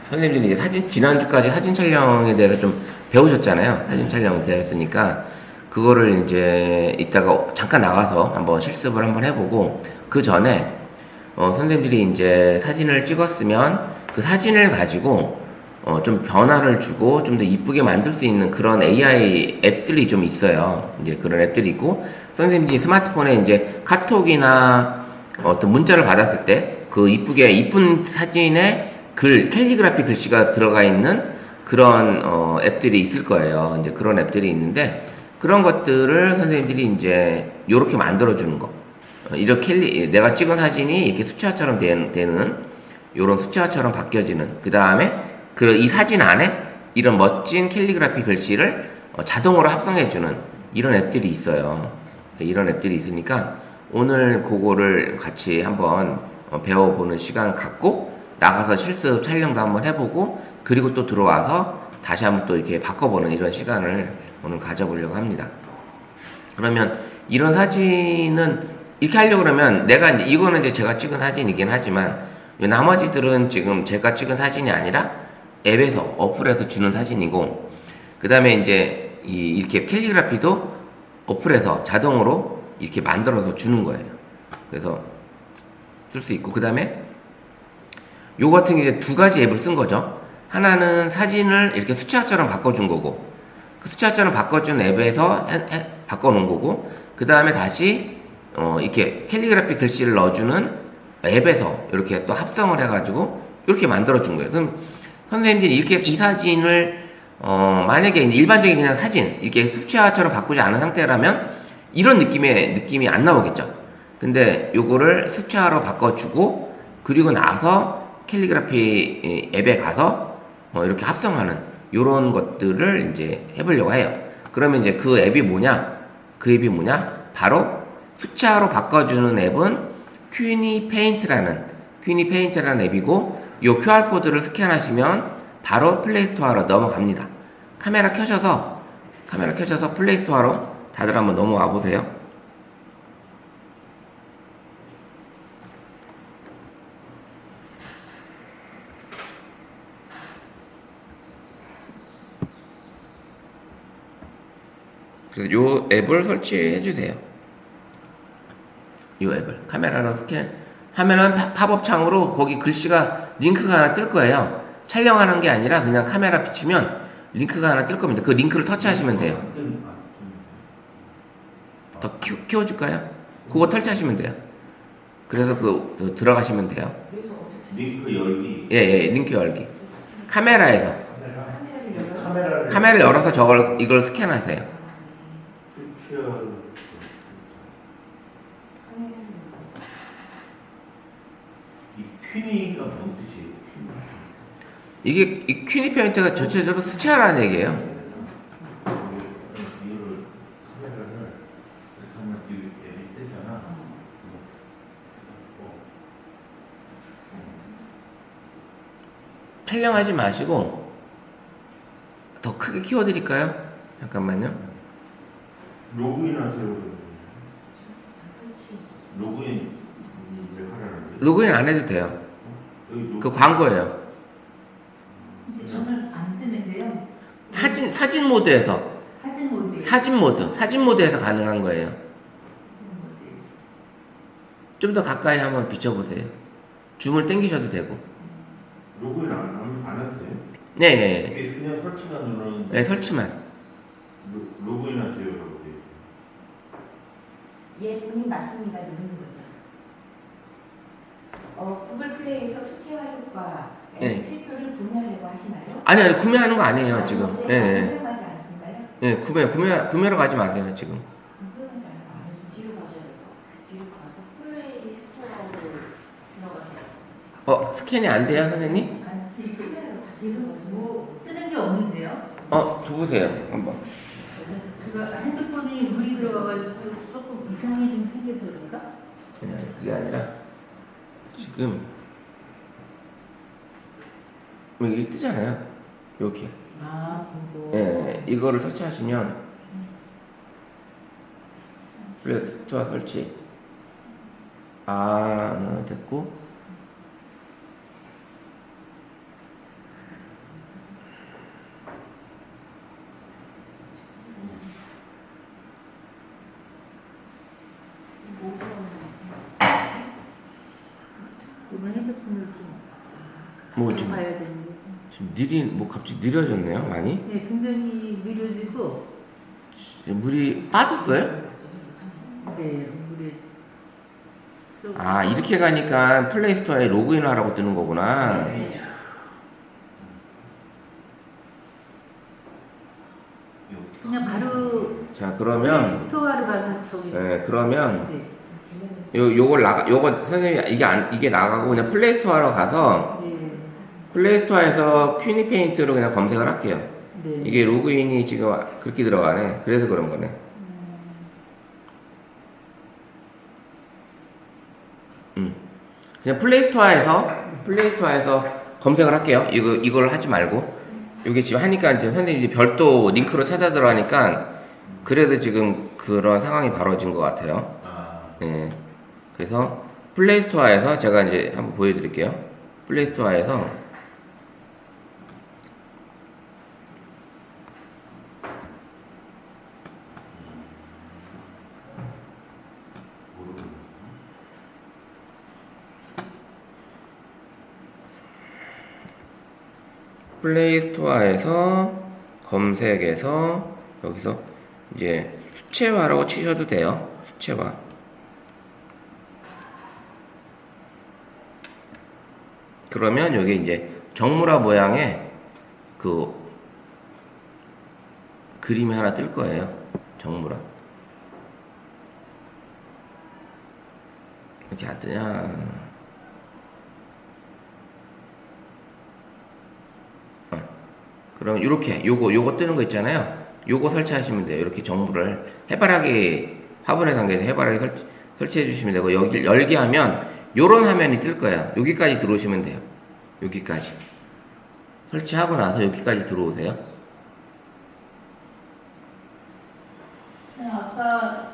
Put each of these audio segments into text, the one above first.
선생님들이 이제 지난주까지 사진 촬영에 대해서 좀 배우셨잖아요. 사진 촬영에 대했으니까, 그거를 이제 이따가 잠깐 나가서 한번 실습을 한번 해보고, 그 전에, 선생님들이 이제 사진을 찍었으면 그 사진을 가지고, 좀 변화를 주고 좀 더 이쁘게 만들 수 있는 그런 AI 앱들이 좀 있어요. 이제 그런 앱들이 있고, 선생님들이 스마트폰에 이제 카톡이나 어떤 문자를 받았을 때, 그 이쁜 사진에 캘리그라피 글씨가 들어가 있는 그런 앱들이 있을 거예요. 이제 그런 앱들이 있는데 그런 것들을 선생님들이 이제 이렇게 만들어 주는 거. 이렇게 내가 찍은 사진이 이렇게 수채화처럼 되는 이런 수채화처럼 바뀌어지는. 그 다음에 이 사진 안에 이런 멋진 캘리그라피 글씨를 자동으로 합성해 주는 이런 앱들이 있어요. 이런 앱들이 있으니까 오늘 그거를 같이 한번 배워보는 시간을 갖고 나가서 실습 촬영도 한번 해보고 그리고 또 들어와서 다시 한번 또 이렇게 바꿔보는 이런 시간을 오늘 가져보려고 합니다. 그러면 이런 사진은 이렇게 하려고 그러면 이거는 이제 제가 찍은 사진이긴 하지만 나머지들은 지금 제가 찍은 사진이 아니라 앱에서 어플에서 주는 사진이고 그 다음에 이제 이렇게 캘리그라피도 어플에서 자동으로 이렇게 만들어서 주는 거예요. 그래서 쓸 수 있고 그 다음에 요 같은 이제 두 가지 앱을 쓴 거죠. 하나는 사진을 이렇게 수채화처럼 바꿔준 거고 그 수채화처럼 바꿔준 앱에서 바꿔놓은 거고 그 다음에 다시 이렇게 캘리그라피 글씨를 넣어주는 앱에서 이렇게 또 합성을 해가지고 이렇게 만들어준 거예요. 그럼 선생님들이 이렇게 이 사진을 만약에 일반적인 그냥 사진 이렇게 수채화처럼 바꾸지 않은 상태라면 이런 느낌이 안 나오겠죠. 근데 요거를 수채화로 바꿔주고 그리고 나서 캘리그라피 앱에 가서 이렇게 합성하는 요런 것들을 이제 해보려고 해요. 그러면 이제 그 앱이 뭐냐? 바로 수채화로 바꿔주는 앱은 퀸이 페인트라는 앱이고 요 QR코드를 스캔하시면 바로 플레이스토어로 넘어갑니다. 카메라 켜셔서 플레이스토어로 다들 한번 넘어와 보세요. 그래서 요 앱을 설치해 주세요. 요 앱을 카메라로 스캔하면은 팝업 창으로 거기 글씨가 링크가 하나 뜰 거예요. 촬영하는 게 아니라 그냥 카메라 비추면 링크가 하나 뜰 겁니다. 그 링크를 터치하시면 돼요. 더 키워줄까요? 그거 설치하시면 돼요. 그래서 들어가시면 돼요. 링크 열기. 예, 링크 열기. 카메라에서 카메라를 열어서 이걸 스캔하세요. 이 퀸이가 뭔 뜻이에요? 이게 이 퀸이 페인트가 전체적으로 수채화라는 얘기예요. 촬영하지 마시고 더 크게 키워드릴까요? 잠깐만요. 로그인 하세요. 로그인 하라는데. 로그인 안 해도 돼요. 그 광고예요. 저는 안 뜨는데요. 사진 모드에서 사진 모드에서 가능한 거예요. 좀 더 가까이 한번 비춰보세요. 줌을 당기셔도 되고. 로그인 안 해도 돼요? 네. 이게 그냥 설치만 누르는. 네, 설치만. 로그인 하세요, 여러분. 예, 본인 맞습니다. 누르는 거죠. 구글 플레이에서 수채화 효과 네. 필터를 구매하려고 하시나요? 아니 구매하는 거 아니에요 지금. 예. 구매하지 않습니까요? 예, 구매로 가지 마세요 지금. 뒤로 가셔야 돼요. 뒤로 가서 플레이 스토어로 들어가세요. 스캔이 안 돼요 선생님? 아니, 카메라로 다시 뭐 뜨는 게 없는데요. 줘보세요 한번. 제가 핸드폰이 물이 들어가가지고 조금 이상이 좀 생겨서 그런가? 그게 아니라 지금 여기 뜨잖아요. 이렇게. 그거. 예, 이거를 설치하시면 플레이스토어 설치. 됐고 그러면 핸드폰을 뭐 좀 좀, 봐야 되는데. 뭐 갑자기 느려졌네요, 많이. 네, 굉장히 느려지고, 물이 빠졌어요? 네, 물에 조금. 아, 이렇게 가니까 플레이스토어에 로그인 하라고 뜨는 거구나. 네. 그냥 바로 자, 그러면, 스토어로 가서 저기. 네, 그러면, 네. 요거 선생님, 이게 나가고 그냥 플레이스토어로 가서, 네. 플레이스토어에서 퀴니 페인트로 그냥 검색을 할게요. 네. 이게 로그인이 지금 그렇게 들어가네. 그래서 그런 거네. 그냥 플레이스토어에서 검색을 할게요. 이걸 하지 말고. 이게 지금 하니까 지금 선생님이 별도 링크로 찾아 들어가니까 그래도 지금 그런 상황이 벌어진 것 같아요. 네. 그래서 플레이스토어에서 제가 이제 한번 보여드릴게요. 플레이스토어에서 플레이스토어에서 검색해서 여기서 이제 수채화라고 치셔도 돼요. 수채화. 그러면 여기 이제 정물화 모양의 그 그림이 하나 뜰 거예요. 정물화. 이렇게 안 뜨냐? 그럼 이렇게 요거 뜨는 거 있잖아요. 요거 설치하시면 돼요. 이렇게 정물을 해바라기 화분에 담겨 해바라기 설치해 주시면 되고 여기 열게 하면 요런 화면이 뜰 거예요. 여기까지 들어오시면 돼요. 여기까지 설치하고 나서 여기까지 들어오세요. 아까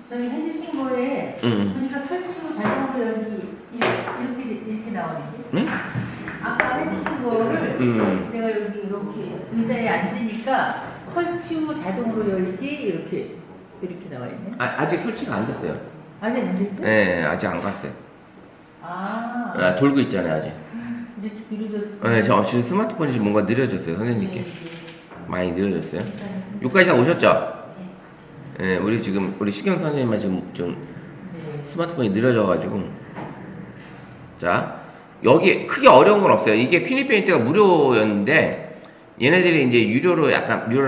저희 해주신 거에 보니까 설치 후 자동으로 열기 이렇게 나오는데. 네? 아까 해주신 거를 내가 여기 이렇게 의자에 앉으니까 설치 후 자동으로 열기 이렇게 나와 있네. 아직 설치가 안 됐어요. 아직 안 됐어요? 네, 아직 안 갔어요. 돌고 있잖아요, 아직. 이렇게 느려졌어요. 네, 지금 스마트폰이 지금 뭔가 느려졌어요, 선생님께. 네. 많이 느려졌어요. 여기까지 다 오셨죠? 네, 우리 시경 선생님만 지금 좀 네. 스마트폰이 느려져가지고. 자, 여기 크게 어려운 건 없어요. 이게 퀴니 페인트가 무료였는데, 얘네들이 이제 유료로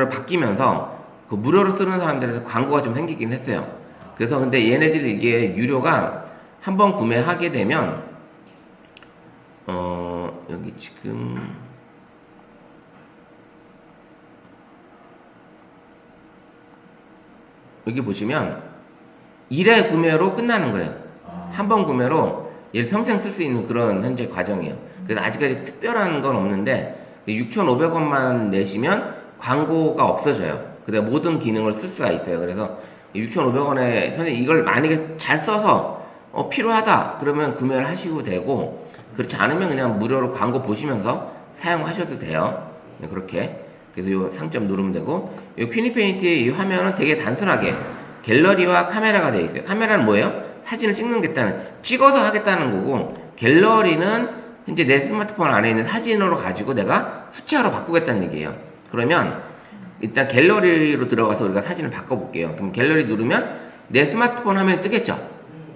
바뀌면서, 그 무료로 쓰는 사람들에서 광고가 좀 생기긴 했어요. 그래서 근데 얘네들이 이게 유료가 한번 구매하게 되면, 여기 지금, 여기 보시면 1회 구매로 끝나는 거예요. 한 번 구매로 얘를 평생 쓸 수 있는 그런 현재 과정이에요. 그래서 아직까지 특별한 건 없는데 6,500원만 내시면 광고가 없어져요. 그다음 모든 기능을 쓸 수가 있어요. 그래서 6,500원에 선생님 이걸 만약에 잘 써서 필요하다 그러면 구매를 하시고 되고 그렇지 않으면 그냥 무료로 광고 보시면서 사용하셔도 돼요. 네, 그렇게. 그래서 이 상점 누르면 되고 이 퀴니 페인트 이 화면은 되게 단순하게 갤러리와 카메라가 되어 있어요. 카메라는 뭐예요? 사진을 찍어서 하겠다는 거고 갤러리는 현재 내 스마트폰 안에 있는 사진으로 가지고 내가 수채화로 바꾸겠다는 얘기예요. 그러면 일단 갤러리로 들어가서 우리가 사진을 바꿔볼게요. 그럼 갤러리 누르면 내 스마트폰 화면이 뜨겠죠?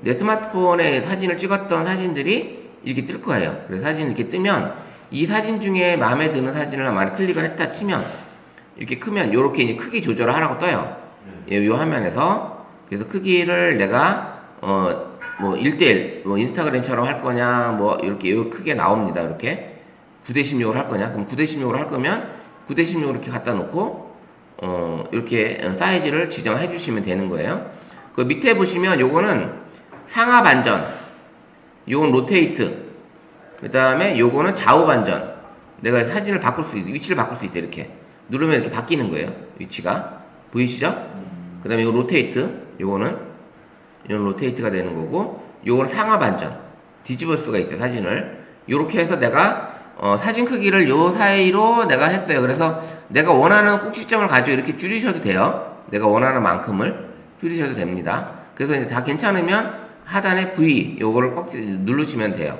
내 스마트폰에 사진을 찍었던 사진들이 이렇게 뜰 거예요. 그래서 사진이 이렇게 뜨면 이 사진 중에 마음에 드는 사진을 만약 클릭을 했다 치면 이렇게 크면 이렇게 이제 크기 조절을 하라고 떠요. 이 화면에서. 그래서 크기를 내가 뭐 1대1 뭐 인스타그램처럼 할 거냐 뭐 이렇게 크게 나옵니다. 이렇게 9대16으로 할 거냐? 그럼 9대16으로 할 거면 9대16으로 이렇게 갖다 놓고 이렇게 사이즈를 지정해 주시면 되는 거예요. 그 밑에 보시면 요거는 상하 반전, 요건 로테이트, 그 다음에 요거는 좌우 반전. 내가 사진을 바꿀 수 있어요. 위치를 바꿀 수 있어요. 이렇게 누르면 이렇게 바뀌는 거예요. 위치가 보이시죠? 그 다음에 요 로테이트, 요거는 이런 로테이트가 되는 거고, 요거는 상하 반전, 뒤집을 수가 있어요. 사진을 요렇게 해서 내가 사진 크기를 요 사이로 내가 했어요. 그래서 내가 원하는 꼭 시점을 가지고 이렇게 줄이셔도 돼요. 내가 원하는 만큼을 줄이셔도 됩니다. 그래서 이제 다 괜찮으면 하단에 V 요거를 꼭 누르시면 돼요.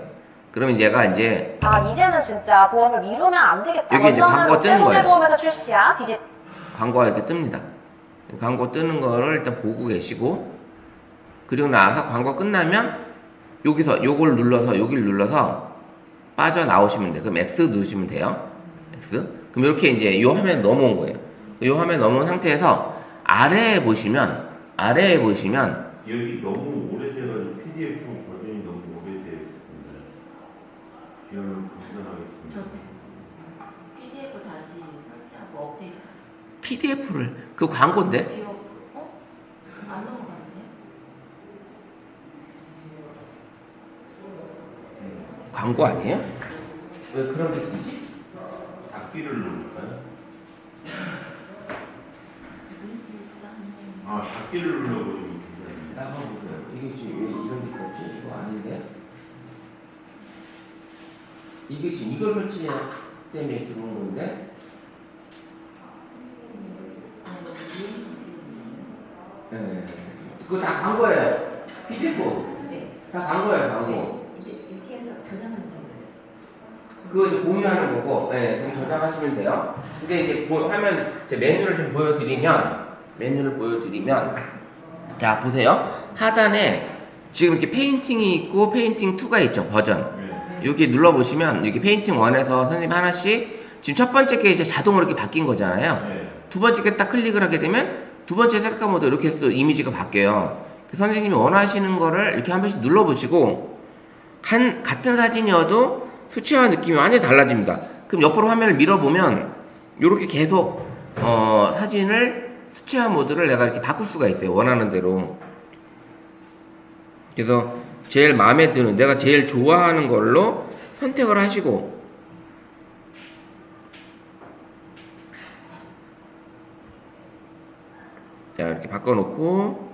그러면 얘가 이제 아 이제는 진짜 보험을 미루면 안 되겠다. 여기 이제 광고가 뜨는 거예요. 손해보험에서 출시한 디지 광고가 이렇게 뜹니다. 광고 뜨는 거를 일단 보고 계시고, 그리고 나서 광고 끝나면 여기서 요걸 눌러서 여기를 눌러서 빠져나오시면 돼요. 그럼 X 누르시면 돼요. X. 그럼 이렇게 이제 요 화면 넘어온 거예요. 요 화면 넘어온 상태에서 아래에 보시면 여기 너무 오래돼가지고 PDF 버전이 너무 오래돼있습니다. 이거는 불편하겠습니다. 저도 PDF 다시 설치하고 업데이트. PDF를 그 광고인데 비워. 안 넘어가는데? 광고 아니에요? 왜 그런 게 뜨지? 닫기를 누를까요? 아, 닫기를 눌러버리면 괜찮아요. 나가보세요. 이게 지금 왜 이런 게 떴지? 이거 아닌데? 이게 지금 이걸 설치 때문에 들어온 건데? 네. 그거 다 광고예요. PDF. 네. 다 광고예요, 광고. 이제 이렇게 해서 저장하는 거예요. 그거 이제 공유하는 거고, 네, 그럼 저장하시면 돼요. 근데 이제 화면, 제 메뉴를 좀 보여드리면, 자, 보세요. 하단에 지금 이렇게 페인팅이 있고, 페인팅 2가 있죠, 버전. 네. 여기 눌러보시면, 여기 페인팅 1에서 선생님 하나씩, 지금 첫 번째 게 이제 자동으로 이렇게 바뀐 거잖아요. 네. 두 번째 게 딱 클릭을 하게 되면, 두 번째 셀카 모드 이렇게 해서 또 이미지가 바뀌어요. 선생님이 원하시는 거를 이렇게 한 번씩 눌러보시고, 같은 사진이어도 수치화 느낌이 완전히 달라집니다. 그럼 옆으로 화면을 밀어보면 이렇게 계속 사진을 수치화 모드를 내가 이렇게 바꿀 수가 있어요. 원하는 대로. 그래서 제일 마음에 드는, 내가 제일 좋아하는 걸로 선택을 하시고, 자, 이렇게 바꿔놓고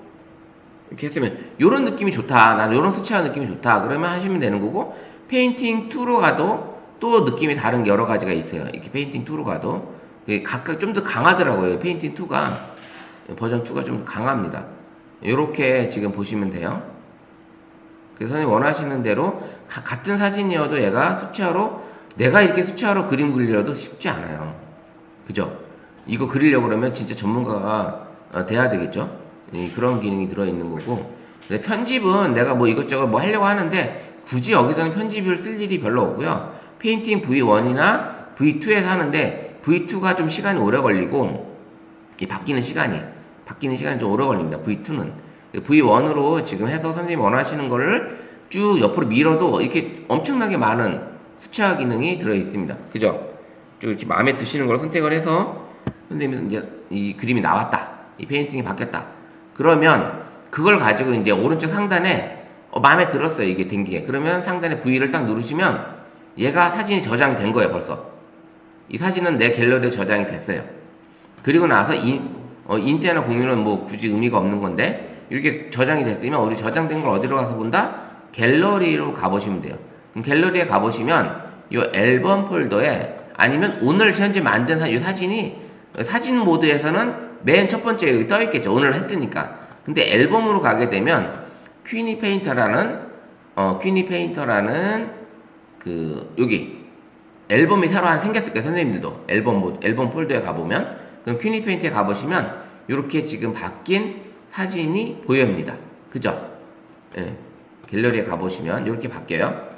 이렇게 했으면 요런 느낌이 좋다, 난 요런 수치화 느낌이 좋다, 그러면 하시면 되는 거고, 페인팅 2로 가도 또 느낌이 다른 게 여러 가지가 있어요. 이렇게 페인팅 2로 가도 각각 좀 더 강하더라고요. 페인팅 2가 버전 2가 좀 더 강합니다. 요렇게 지금 보시면 돼요. 그래서 선생님 원하시는 대로 같은 사진이어도 얘가 수치화로, 내가 이렇게 수치화로 그림 그리려도 쉽지 않아요. 그죠? 이거 그리려고 그러면 진짜 전문가가 돼야 되겠죠? 그런 기능이 들어있는 거고, 근데 편집은 내가 뭐 이것저것 뭐 하려고 하는데 굳이 여기서는 편집을 쓸 일이 별로 없고요. 페인팅 V1이나 V2에서 하는데 V2가 좀 시간이 오래 걸리고, 이 바뀌는 시간이 좀 오래 걸립니다. V2는 V1으로 지금 해서 선생님이 원하시는 거를 쭉 옆으로 밀어도 이렇게 엄청나게 많은 수치화 기능이 들어 있습니다. 그죠? 쭉 이렇게 마음에 드시는 걸 선택을 해서 선생님이 이제 이 그림이 나왔다, 이 페인팅이 바뀌었다, 그러면 그걸 가지고 이제 오른쪽 상단에 마음에 들었어요, 이게 된 게. 그러면 상단에 V를 딱 누르시면 얘가 사진이 저장이 된 거예요. 벌써 이 사진은 내 갤러리에 저장이 됐어요. 그리고 나서 인쇄나 공유는 뭐 굳이 의미가 없는 건데, 이렇게 저장이 됐으면 우리 저장된 걸 어디로 가서 본다? 갤러리로 가보시면 돼요. 그럼 갤러리에 가보시면 이 앨범 폴더에, 아니면 오늘 현재 만든 이 사진이 사진 모드에서는 맨 첫 번째 여기 떠 있겠죠. 오늘 했으니까. 근데 앨범으로 가게 되면 퀸이 페인터라는 그 여기 앨범이 새로 하나 생겼을 거예요. 선생님들도 앨범 폴더에 가보면, 그럼 퀸이 페인터에 가보시면 이렇게 지금 바뀐 사진이 보입니다. 그죠? 예. 갤러리에 가보시면 이렇게 바뀌어요.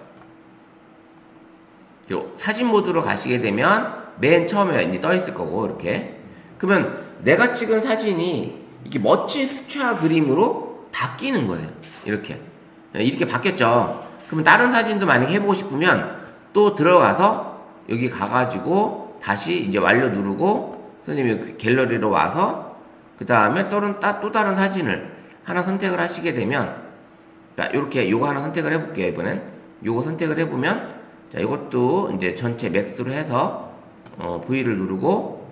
사진 모드로 가시게 되면 맨 처음에 이제 떠 있을 거고, 이렇게. 그러면 내가 찍은 사진이 이렇게 멋진 수채화 그림으로 바뀌는 거예요. 이렇게 바뀌었죠. 그러면 다른 사진도 만약에 해보고 싶으면 또 들어가서 여기 가가지고 다시 이제 완료 누르고 선생님이 갤러리로 와서 그 다음에 또 다른 사진을 하나 선택을 하시게 되면, 자, 요렇게 요거 하나 선택을 해볼게요. 이번엔 요거 선택을 해보면, 자, 이것도 이제 전체 맥스로 해서 V를 누르고,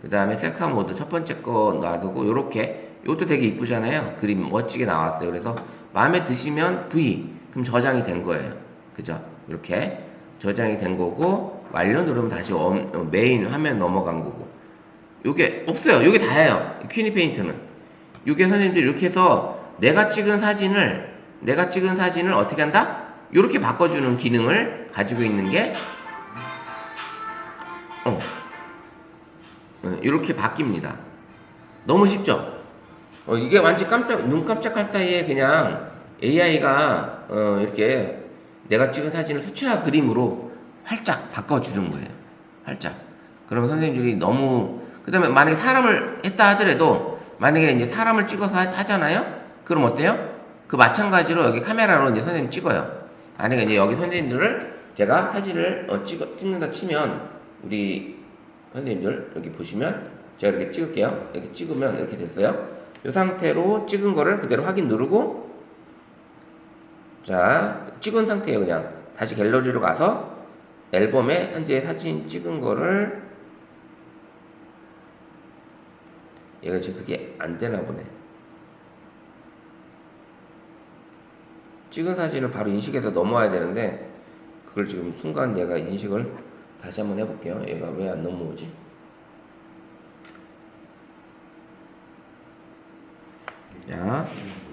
그 다음에 셀카 모드 첫 번째 거 놔두고, 요렇게, 이것도 되게 이쁘잖아요. 그림 멋지게 나왔어요. 그래서 마음에 드시면 V, 그럼 저장이 된 거예요. 그죠? 이렇게 저장이 된 거고, 완료 누르면 다시 메인 화면 넘어간 거고. 요게 없어요. 요게 다예요. 퀸이 페인트는. 요게 선생님들 이렇게 해서 내가 찍은 사진을 어떻게 한다? 이렇게 바꿔주는 기능을 가지고 있는 게 이렇게 바뀝니다. 너무 쉽죠? 이게 완전 눈 깜짝할 사이에 그냥 AI가 이렇게 내가 찍은 사진을 수채화 그림으로 활짝 바꿔주는 거예요. 활짝. 그러면 선생님들이 너무, 그 다음에 만약에 사람을 했다 하더라도, 만약에 이제 사람을 찍어서 하잖아요? 그럼 어때요? 그 마찬가지로 여기 카메라로 이제 선생님 찍어요. 만약에 이제 여기 선생님들을 제가 사진을 찍는다 치면, 우리 선생님들 여기 보시면 제가 이렇게 찍을게요. 이렇게 찍으면 이렇게 됐어요. 이 상태로 찍은 거를 그대로 확인 누르고, 자, 찍은 상태에요. 그냥 다시 갤러리로 가서 앨범에 현재 사진 찍은 거를, 얘가 지금 그게 안 되나 보네. 찍은 사진을 바로 인식해서 넘어와야 되는데, 그걸 지금 순간 얘가 인식을 다시 한번 해볼게요. 얘가 왜 안 넘어오지? 자,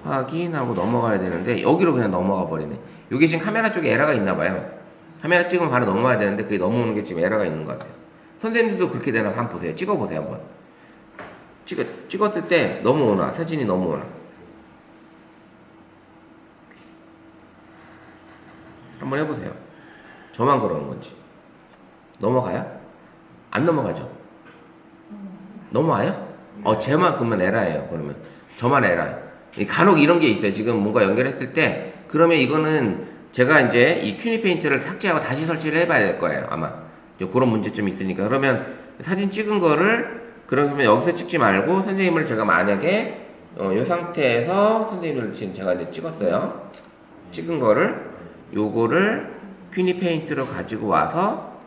확인하고 넘어가야 되는데 여기로 그냥 넘어가 버리네. 여기 지금 카메라 쪽에 에러가 있나 봐요. 카메라 찍으면 바로 넘어가야 되는데 그게 넘어오는 게 지금 에러가 있는 것 같아요. 선생님들도 그렇게 되나 한번 보세요. 찍어보세요. 한번 찍었을 때 넘어오나, 사진이 넘어오나 한번 해보세요. 저만 그러는 건지. 넘어가요? 안 넘어가죠? 넘어와요? 쟤만 그러면 에러예요. 그러면 저만 에러예요. 간혹 이런 게 있어요. 지금 뭔가 연결했을 때, 그러면 이거는 제가 이제 이 큐니 페인트를 삭제하고 다시 설치를 해봐야 될 거예요. 아마 그런 문제점이 있으니까. 그러면 사진 찍은 거를, 그러면 여기서 찍지 말고 선생님을 제가 만약에 이 상태에서 선생님을 지금 제가 이제 찍었어요. 찍은 거를, 요거를 큐니 페인트로 가지고 와서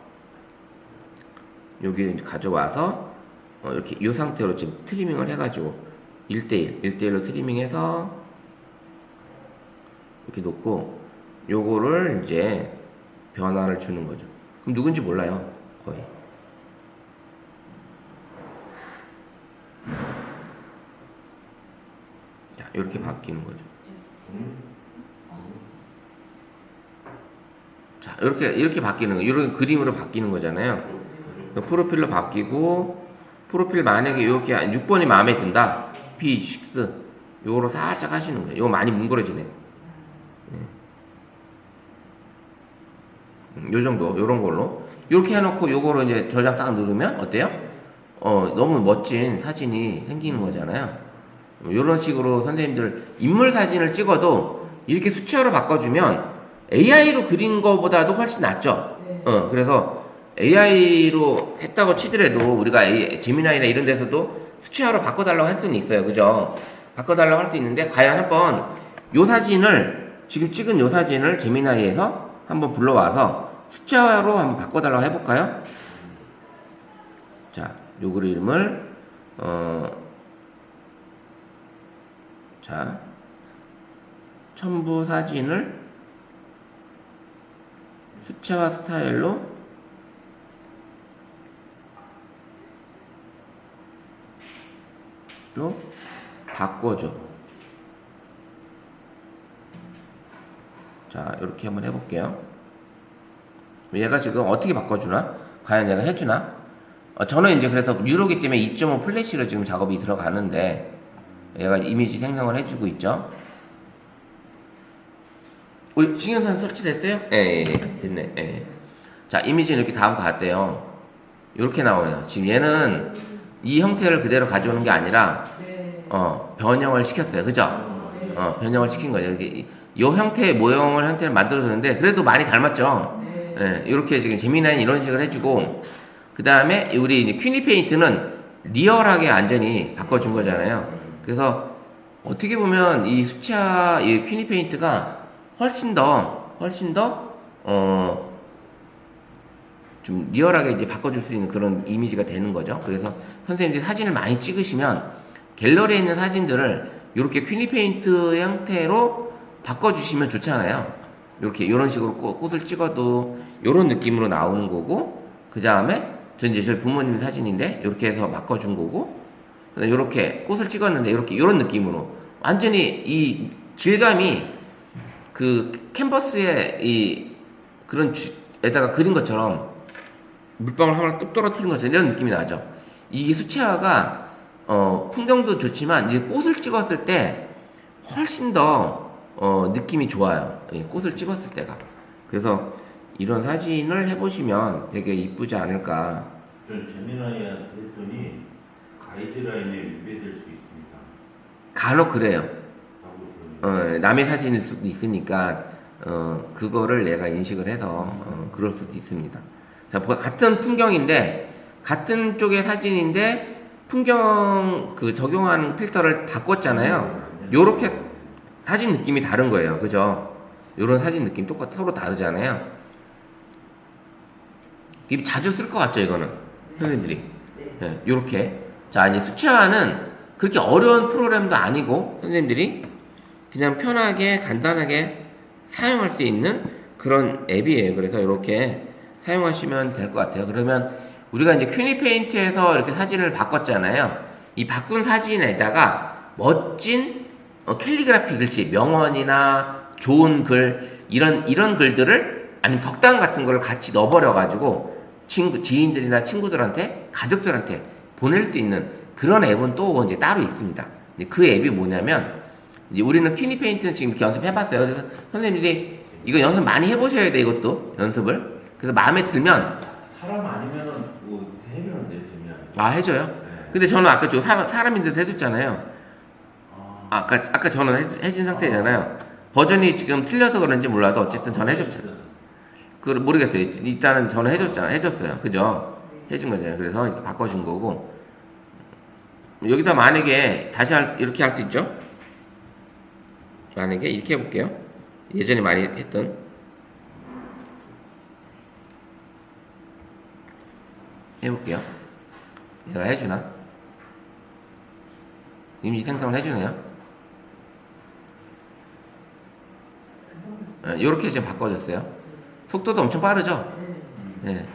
여기 가져와서 이렇게 이 상태로 지금 트리밍을 해가지고 1대1로 트리밍해서 이렇게 놓고 요거를 이제 변화를 주는 거죠. 그럼 누군지 몰라요. 거의. 자, 이렇게 바뀌는 거죠. 자, 이렇게 바뀌는 거, 이런 그림으로 바뀌는 거잖아요. 프로필로 바뀌고, 프로필 만약에 이렇게 6번이 마음에 든다, P6, 요거로 살짝 하시는 거예요. 요거 많이 뭉그러지네. 요 정도, 요런 걸로. 요렇게 해놓고 요거로 이제 저장 딱 누르면 어때요? 너무 멋진 사진이 생기는 거잖아요. 요런 식으로 선생님들 인물 사진을 찍어도 이렇게 수채화로 바꿔주면 AI로 그린 거보다도 훨씬 낫죠. 그래서 AI로 했다고 치더라도 우리가 제미나이나 이런 데서도 수채화로 바꿔달라고 할 수는 있어요. 그죠? 바꿔달라고 할 수 있는데, 과연 한번 요 사진을, 지금 찍은 요 사진을 제미나이에서 한번 불러와서 수채화로 한번 바꿔달라고 해볼까요? 자, 요 그림을, 자, 첨부 사진을 수채화 스타일로 바꿔줘. 자, 이렇게 한번 해볼게요. 얘가 지금 어떻게 바꿔주나? 과연 얘가 해주나? 저는 이제 그래서 유로기 때문에 2.5 플래시로 지금 작업이 들어가는데, 얘가 이미지 생성을 해주고 있죠. 우리 신경선 설치됐어요? 예, 됐네. 예. 자, 이미지는 이렇게 다음과 같대요. 이렇게 나오네요. 지금 얘는 이 형태를 그대로 가져오는 게 아니라 변형을 시켰어요. 그죠? 변형을 시킨 거죠. 이 형태의 형태를 만들어줬는데 그래도 많이 닮았죠. 예, 이렇게 지금 제미나이 이런 식으로 해주고, 그 다음에 우리 이제 큐니 페인트는 리얼하게 완전히 바꿔준 거잖아요. 그래서 어떻게 보면 이 수채화, 이 큐니 페인트가 훨씬 더 좀 리얼하게 이제 바꿔줄 수 있는 그런 이미지가 되는 거죠. 그래서 선생님들이 사진을 많이 찍으시면 갤러리에 있는 사진들을 이렇게 큐니 페인트 형태로 바꿔주시면 좋잖아요. 이렇게 이런 식으로 꽃을 찍어도 이런 느낌으로 나오는 거고, 그 다음에 저희 부모님 사진인데 이렇게 해서 바꿔준 거고, 이렇게 꽃을 찍었는데 이런 느낌으로 완전히 이 질감이 그 캔버스에 이 그런 에다가 그린 것처럼 물방울 하나 뚝 떨어뜨린 것처럼 이런 느낌이 나죠. 이게 수채화가 풍경도 좋지만 이제 꽃을 찍었을 때 훨씬 더 느낌이 좋아요. 이 꽃을 찍었을 때가. 그래서 이런 사진을 해보시면 되게 이쁘지 않을까. 전 재미나이한테 했더니 가이드라인에 위배될 수 있습니다. 간혹 그래요. 하고 들었는데 남의 사진일 수도 있으니까 그거를 내가 인식을 해서 그럴 수도 있습니다. 자, 같은 풍경인데 같은 쪽의 사진인데 풍경 그 적용하는 필터를 바꿨잖아요. 요렇게 사진 느낌이 다른 거예요. 그죠? 요런 사진 느낌 똑같 서로 다르잖아요. 이게 자주 쓸 것 같죠, 이거는 선생님들이. 네, 요렇게. 자, 이제 수채화는 그렇게 어려운 프로그램도 아니고 선생님들이 그냥 편하게 간단하게 사용할 수 있는 그런 앱이에요. 그래서 이렇게 사용하시면 될 것 같아요. 그러면 우리가 이제 큐니페인트에서 이렇게 사진을 바꿨잖아요. 이 바꾼 사진에다가 멋진 캘리그라피 글씨, 명언이나 좋은 글 이런 글들을 아니면 덕담 같은 걸 같이 넣어버려 가지고 지인들이나 친구들한테 가족들한테 보낼 수 있는 그런 앱은 또 이제 따로 있습니다. 그 앱이 뭐냐면 이제 우리는 큐니페인트는 지금 이렇게 연습해봤어요. 그래서 선생님들이 이거 연습 많이 해보셔야 돼. 이것도 연습을. 그래서 마음에 들면 사람 아니면은 뭐 해면은 돼 재미나이. 해줘요. 네. 근데 저는 아까 저 사람인데도 해줬잖아요. 아까 저는 해진 상태잖아요. 버전이 지금 틀려서 그런지 몰라도 어쨌든 저는 해줬잖아요. 그걸 모르겠어요. 일단은 저는 해줬어요. 그죠? 해준 거잖아요. 그래서 이렇게 바꿔준 거고 여기다 만약에 다시 이렇게 할 수 있죠? 만약에 이렇게 해볼게요. 예전에 많이 했던 해볼게요. 얘가 해주나? 이미지 생성을 해주네요. 이렇게 지금 바꿔줬어요. 속도도 엄청 빠르죠? 네.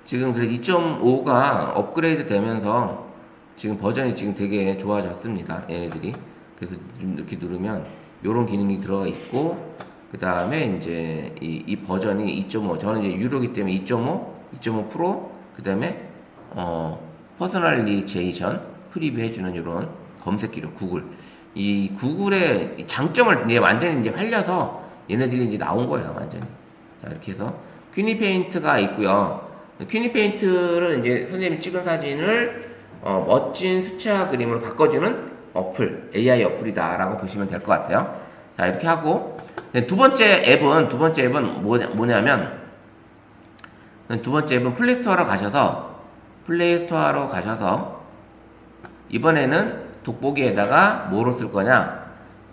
지금 그래 2.5가 업그레이드 되면서 지금 버전이 지금 되게 좋아졌습니다. 얘네들이. 그래서 이렇게 누르면 요런 기능이 들어가 있고 그 다음에 이제 이 버전이 2.5 저는 이제 유료기 때문에 2.5 프로 그 다음에 퍼스널리제이션 프리뷰 해주는 이런 검색 기록 구글 이 구글의 장점을 이제 완전히 이제 활려서 얘네들이 이제 나온 거예요 완전히. 자 이렇게 해서 큐니페인트가 있고요. 큐니페인트는 이제 선생님이 찍은 사진을 멋진 수채화 그림으로 바꿔주는 어플 AI 어플이다라고 보시면 될 것 같아요. 자 이렇게 하고 두 번째 앱은 뭐냐면 두 번째 앱은 플레이스토어로 가셔서 이번에는 돋보기에다가 뭐로 쓸 거냐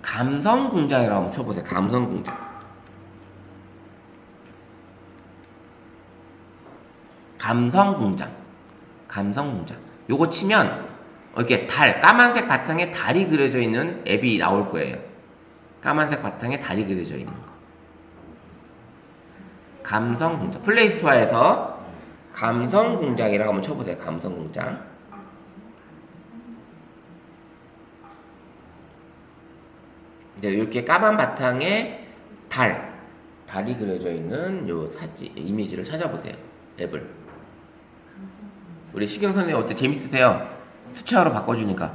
감성공장이라고 한번 쳐보세요. 감성공장 요거 치면 이렇게 까만색 바탕에 달이 그려져 있는 앱이 나올 거예요. 까만색 바탕에 달이 그려져 있는 거. 감성공장 플레이스토어에서 감성공장이라고 한번 쳐보세요. 감성공장. 이렇게 까만 바탕에 달이 그려져 있는 요 이미지를 찾아보세요. 앱을. 우리 시경 선생님 어때? 재밌으세요? 수채화로 바꿔주니까.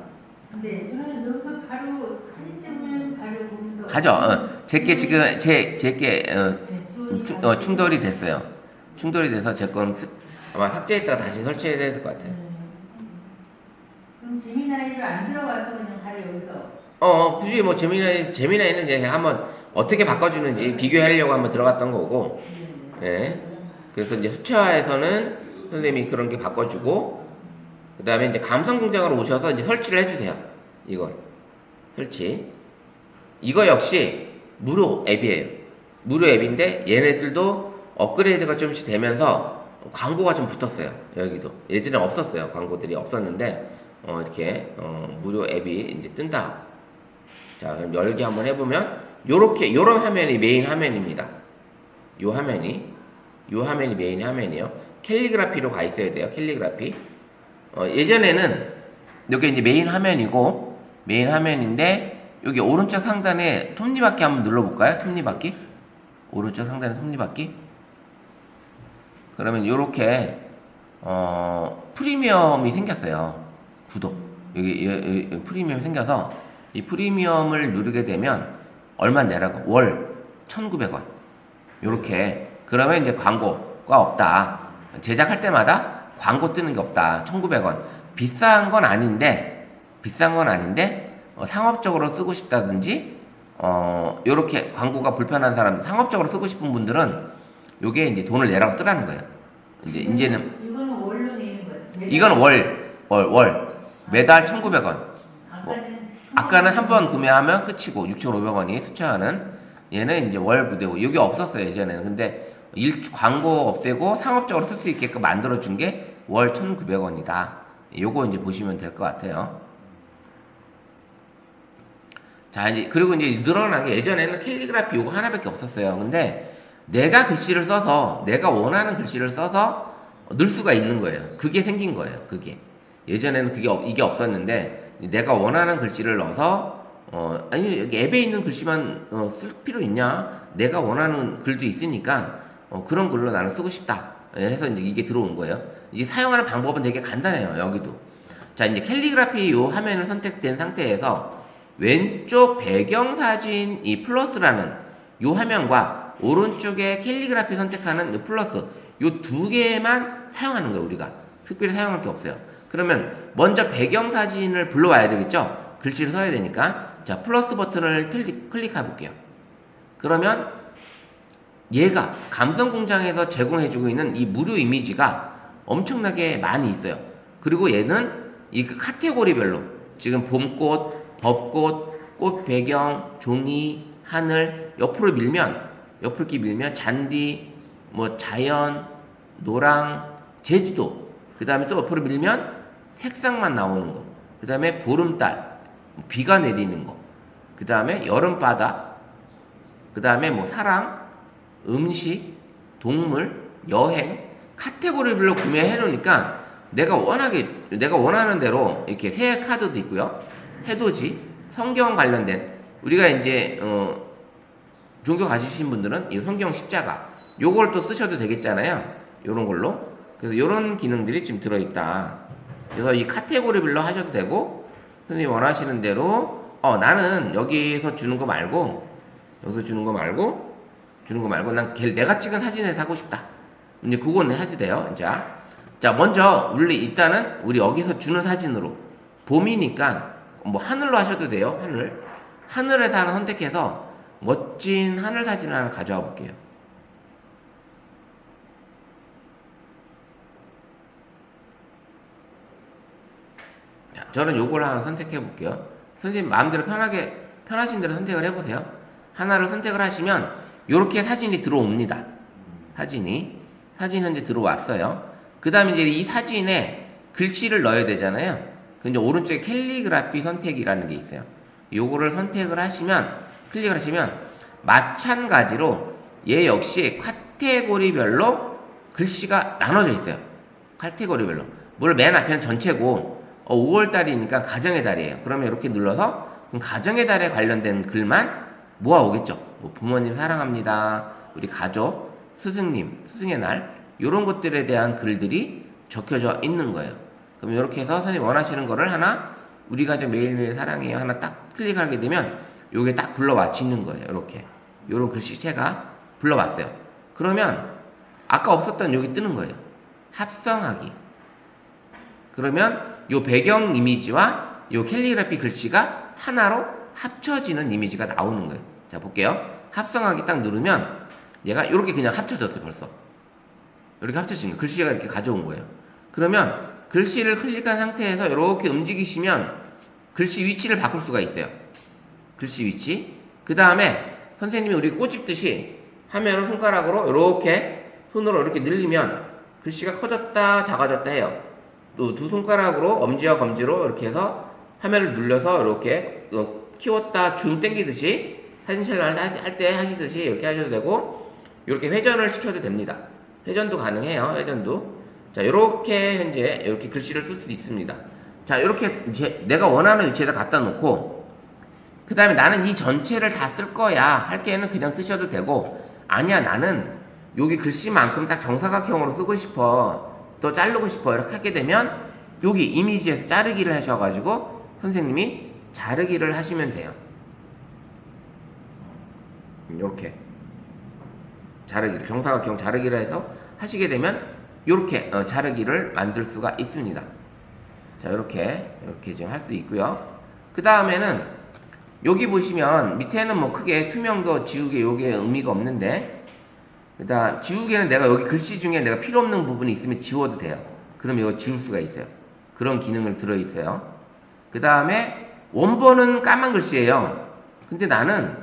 네, 저는 여기서 바로 사진 찍으면 바로 보면서 가죠. 제게 지금 제게 충돌이 됐어요. 충돌이 돼서 제 건 아마 삭제했다가 다시 설치해야 될 것 같아요. 그럼 재미나이로 안 들어가서 그냥 바로 여기서 굳이 뭐 재미나이는 이제 한번 어떻게 바꿔주는지 비교하려고 한번 들어갔던 거고, 예. 그래서 이제 수채화에서는 선생님이 그런 게 바꿔주고, 그 다음에 이제 감성공장으로 오셔서 이제 설치를 해주세요. 이걸 설치. 이거 역시 무료 앱이에요. 무료 앱인데 얘네들도 업그레이드가 좀씩 되면서 광고가 좀 붙었어요. 여기도 예전에 없었어요. 광고들이 없었는데 이렇게 무료 앱이 이제 뜬다. 자, 그럼 열기 한번 해보면 요런 화면이 메인 화면입니다. 요 화면이 메인 화면이에요. 캘리그라피로 가 있어야 돼요. 캘리그라피. 예전에는 이게 이제 메인 화면인데 여기 오른쪽 상단에 톱니바퀴 한번 눌러볼까요? 톱니바퀴? 오른쪽 상단에 톱니바퀴? 그러면 요렇게 프리미엄이 생겼어요. 구독. 여기 프리미엄이 생겨서 이 프리미엄을 누르게 되면 얼마 내라고? 월 1,900원. 요렇게. 그러면 이제 광고가 없다. 제작할 때마다 광고 뜨는 게 없다. 1,900원. 비싼 건 아닌데 상업적으로 쓰고 싶다든지 요렇게 광고가 불편한 사람, 상업적으로 쓰고 싶은 분들은 요게 이제 돈을 내라고 쓰라는 거예요. 이제는 이거는 월로 내는 거예요. 이건 월 매달 1,900원. 아까는 한 번 구매하면 끝이고 6,500원이 수채화는 얘는 이제 월 부대고 여기 없었어요 예전에는. 근데 광고 없애고 상업적으로 쓸 수 있게끔 만들어 준 게 월 1,900원이다. 요거 이제 보시면 될 것 같아요. 자, 이제 그리고 이제 늘어난 게 예전에는 캘리그라피 요거 하나밖에 없었어요. 근데 내가 글씨를 써서 내가 원하는 글씨를 써서 넣을 수가 있는 거예요. 그게 생긴 거예요. 그게 예전에는 이게 없었는데 내가 원하는 글씨를 넣어서 아니 여기 앱에 있는 글씨만 쓸 필요 있냐? 내가 원하는 글도 있으니까 그런 글로 나는 쓰고 싶다. 해서 이제 이게 들어온 거예요. 이게 사용하는 방법은 되게 간단해요. 여기도. 자, 이제 캘리그라피 요 화면을 선택된 상태에서 왼쪽 배경사진 이 플러스라는 요 화면과 오른쪽에 캘리그라피 선택하는 요 플러스 요 두 개만 사용하는 거예요. 우리가 특별히 사용할 게 없어요. 그러면 먼저 배경사진을 불러와야 되겠죠. 글씨를 써야 되니까. 자, 플러스 버튼을 클릭해 볼게요. 그러면 얘가 감성공장에서 제공해주고 있는 이 무료 이미지가 엄청나게 많이 있어요. 그리고 얘는 이 카테고리별로 지금 봄꽃, 벚꽃, 꽃 배경, 종이, 하늘 옆으로 이렇게 밀면 잔디, 뭐 자연, 노랑, 제주도. 그 다음에 또 옆으로 밀면 색상만 나오는 거. 그 다음에 보름달, 비가 내리는 거. 그 다음에 여름바다. 그 다음에 뭐 사랑, 음식, 동물, 여행, 카테고리별로 구매해 놓으니까 내가 원하는 대로 이렇게 새해 카드도 있고요. 해돋이, 성경 관련된 우리가 이제 종교 가지신 분들은 이 성경 십자가 요걸 또 쓰셔도 되겠잖아요. 요런 걸로. 그래서 요런 기능들이 지금 들어있다. 그래서 이 카테고리별로 하셔도 되고 선생님이 원하시는 대로 나는 여기서 주는 거 말고 난 내가 찍은 사진을 사고 싶다. 이제 그거는 해도 돼요. 자, 먼저 일단은 우리 여기서 주는 사진으로 봄이니까 뭐 하늘로 하셔도 돼요. 하늘에서 하나 선택해서 멋진 하늘 사진을 하나 가져와 볼게요. 자, 저는 요걸 하나 선택해 볼게요. 선생님 마음대로 편하신 대로 선택을 해보세요. 하나를 선택을 하시면 요렇게 사진이 들어옵니다. 사진이 현재 들어왔어요. 그 다음에 이제 이 사진에 글씨를 넣어야 되잖아요. 근데 오른쪽에 캘리그라피 선택이라는 게 있어요. 요거를 선택을 하시면 클릭을 하시면 마찬가지로 얘 역시 카테고리별로 글씨가 나눠져 있어요. 카테고리별로. 물론 맨 앞에는 전체고 5월달이니까 가정의 달이에요. 그러면 이렇게 눌러서 가정의 달에 관련된 글만 모아오겠죠. 뭐 부모님 사랑합니다. 우리 가족, 스승의 날 이런 것들에 대한 글들이 적혀져 있는 거예요. 그럼 이렇게 해서 선생님 원하시는 거를 하나 우리 가족 매일매일 사랑해요 하나 딱 클릭하게 되면 요게 딱 불러와지는 거예요. 이렇게 요런 글씨체가 불러왔어요. 그러면 아까 없었던 여기 뜨는 거예요. 합성하기. 그러면 요 배경 이미지와 요 캘리그라피 글씨가 하나로 합쳐지는 이미지가 나오는 거예요. 자, 볼게요. 합성하기 딱 누르면 얘가 이렇게 그냥 합쳐졌어요. 벌써 이렇게 합쳐진 거예요. 글씨가 이렇게 가져온 거예요. 그러면 글씨를 클릭한 상태에서 이렇게 움직이시면 글씨 위치를 바꿀 수가 있어요. 글씨 위치. 그 다음에 선생님이 우리 꼬집듯이 하면은 손가락으로 이렇게 손으로 이렇게 늘리면 글씨가 커졌다 작아졌다 해요. 또 두 손가락으로 엄지와 검지로 이렇게 해서 화면을 눌려서 이렇게 키웠다 줌 당기듯이 사진 촬영을 할 때 하시듯이 이렇게 하셔도 되고 이렇게 회전을 시켜도 됩니다. 회전도 가능해요. 회전도. 자, 이렇게 현재 이렇게 글씨를 쓸 수 있습니다. 자, 이렇게 내가 원하는 위치에다 갖다 놓고 그 다음에 나는 이 전체를 다 쓸 거야 할 때는 그냥 쓰셔도 되고, 아니야 나는 여기 글씨만큼 딱 정사각형으로 쓰고 싶어, 또 자르고 싶어, 이렇게 하게 되면 여기 이미지에서 자르기를 하셔가지고 선생님이 자르기를 하시면 돼요. 이렇게 자르기를, 정사각형 자르기를 해서 하시게 되면 이렇게 자르기를 만들 수가 있습니다. 자, 이렇게 지금 할 수 있고요. 그 다음에는 여기 보시면 밑에는 뭐 크게 투명도 지우개 요게 의미가 없는데, 그다음 지우개는 내가 여기 글씨 중에 내가 필요 없는 부분이 있으면 지워도 돼요. 그럼 이거 지울 수가 있어요. 그런 기능을 들어 있어요. 그 다음에 원본은 까만 글씨예요. 근데 나는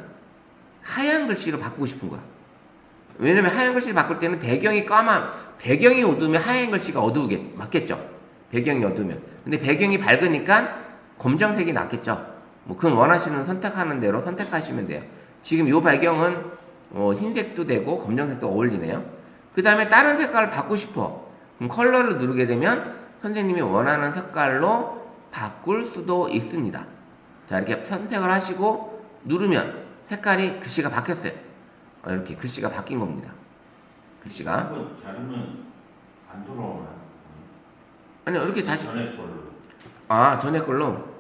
하얀 글씨로 바꾸고 싶은 거야. 왜냐면 하얀 글씨를 바꿀 때는 배경이 배경이 어두우면 하얀 글씨가 어두우게 맞겠죠. 배경이 어두우면. 근데 배경이 밝으니까 검정색이 낫겠죠. 뭐 그건 원하시는 선택하는 대로 선택하시면 돼요. 지금 이 배경은 흰색도 되고 검정색도 어울리네요. 그 다음에 다른 색깔을 바꾸고 싶어. 그럼 컬러를 누르게 되면 선생님이 원하는 색깔로 바꿀 수도 있습니다. 자, 이렇게 선택을 하시고 누르면 색깔이 글씨가 바뀌었어요. 이렇게 글씨가 바뀐 겁니다. 글씨가. 한번 자르면 안 돌아오나? 아니요, 이렇게 다시. 전에 걸로. 아, 전에 걸로.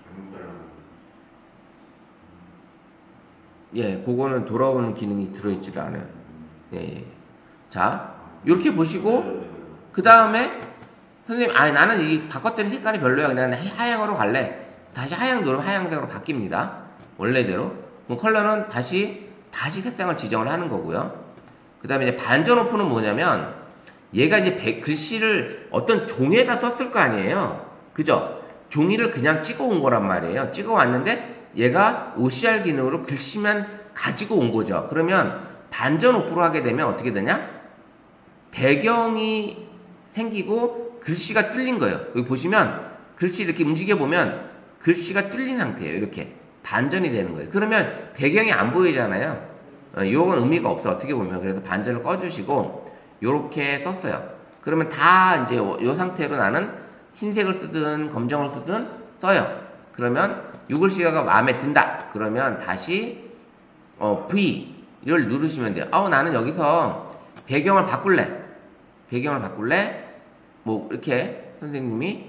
잘못 달라고. 예, 그거는 돌아오는 기능이 들어있지를 않아요. 예. 자, 이렇게 보시고, 그 다음에, 선생님, 나는 이 바꿨더니 색깔이 별로야. 그냥 하향으로 갈래. 다시 하향 누르면 하향색으로 바뀝니다. 원래대로. 그럼 컬러는 다시 색상을 지정을 하는 거고요. 그 다음에 이제 반전 오프는 뭐냐면, 얘가 이제 글씨를 어떤 종에다 썼을 거 아니에요. 그죠? 종이를 그냥 찍어 온 거란 말이에요. 찍어 왔는데, 얘가 OCR 기능으로 글씨만 가지고 온 거죠. 그러면 반전 오프로 하게 되면 어떻게 되냐? 배경이 생기고 글씨가 뚫린 거예요. 여기 보시면 글씨 이렇게 움직여 보면 글씨가 뚫린 상태예요. 이렇게 반전이 되는 거예요. 그러면 배경이 안 보이잖아요. 이건 의미가 없어, 어떻게 보면. 그래서 반전을 꺼주시고 요렇게 썼어요. 그러면 다 이제 요 상태로 나는 흰색을 쓰든 검정을 쓰든 써요. 그러면 요 글씨가 마음에 든다. 그러면 다시 V를 누르시면 돼요. 나는 여기서 배경을 바꿀래. 뭐 이렇게 선생님이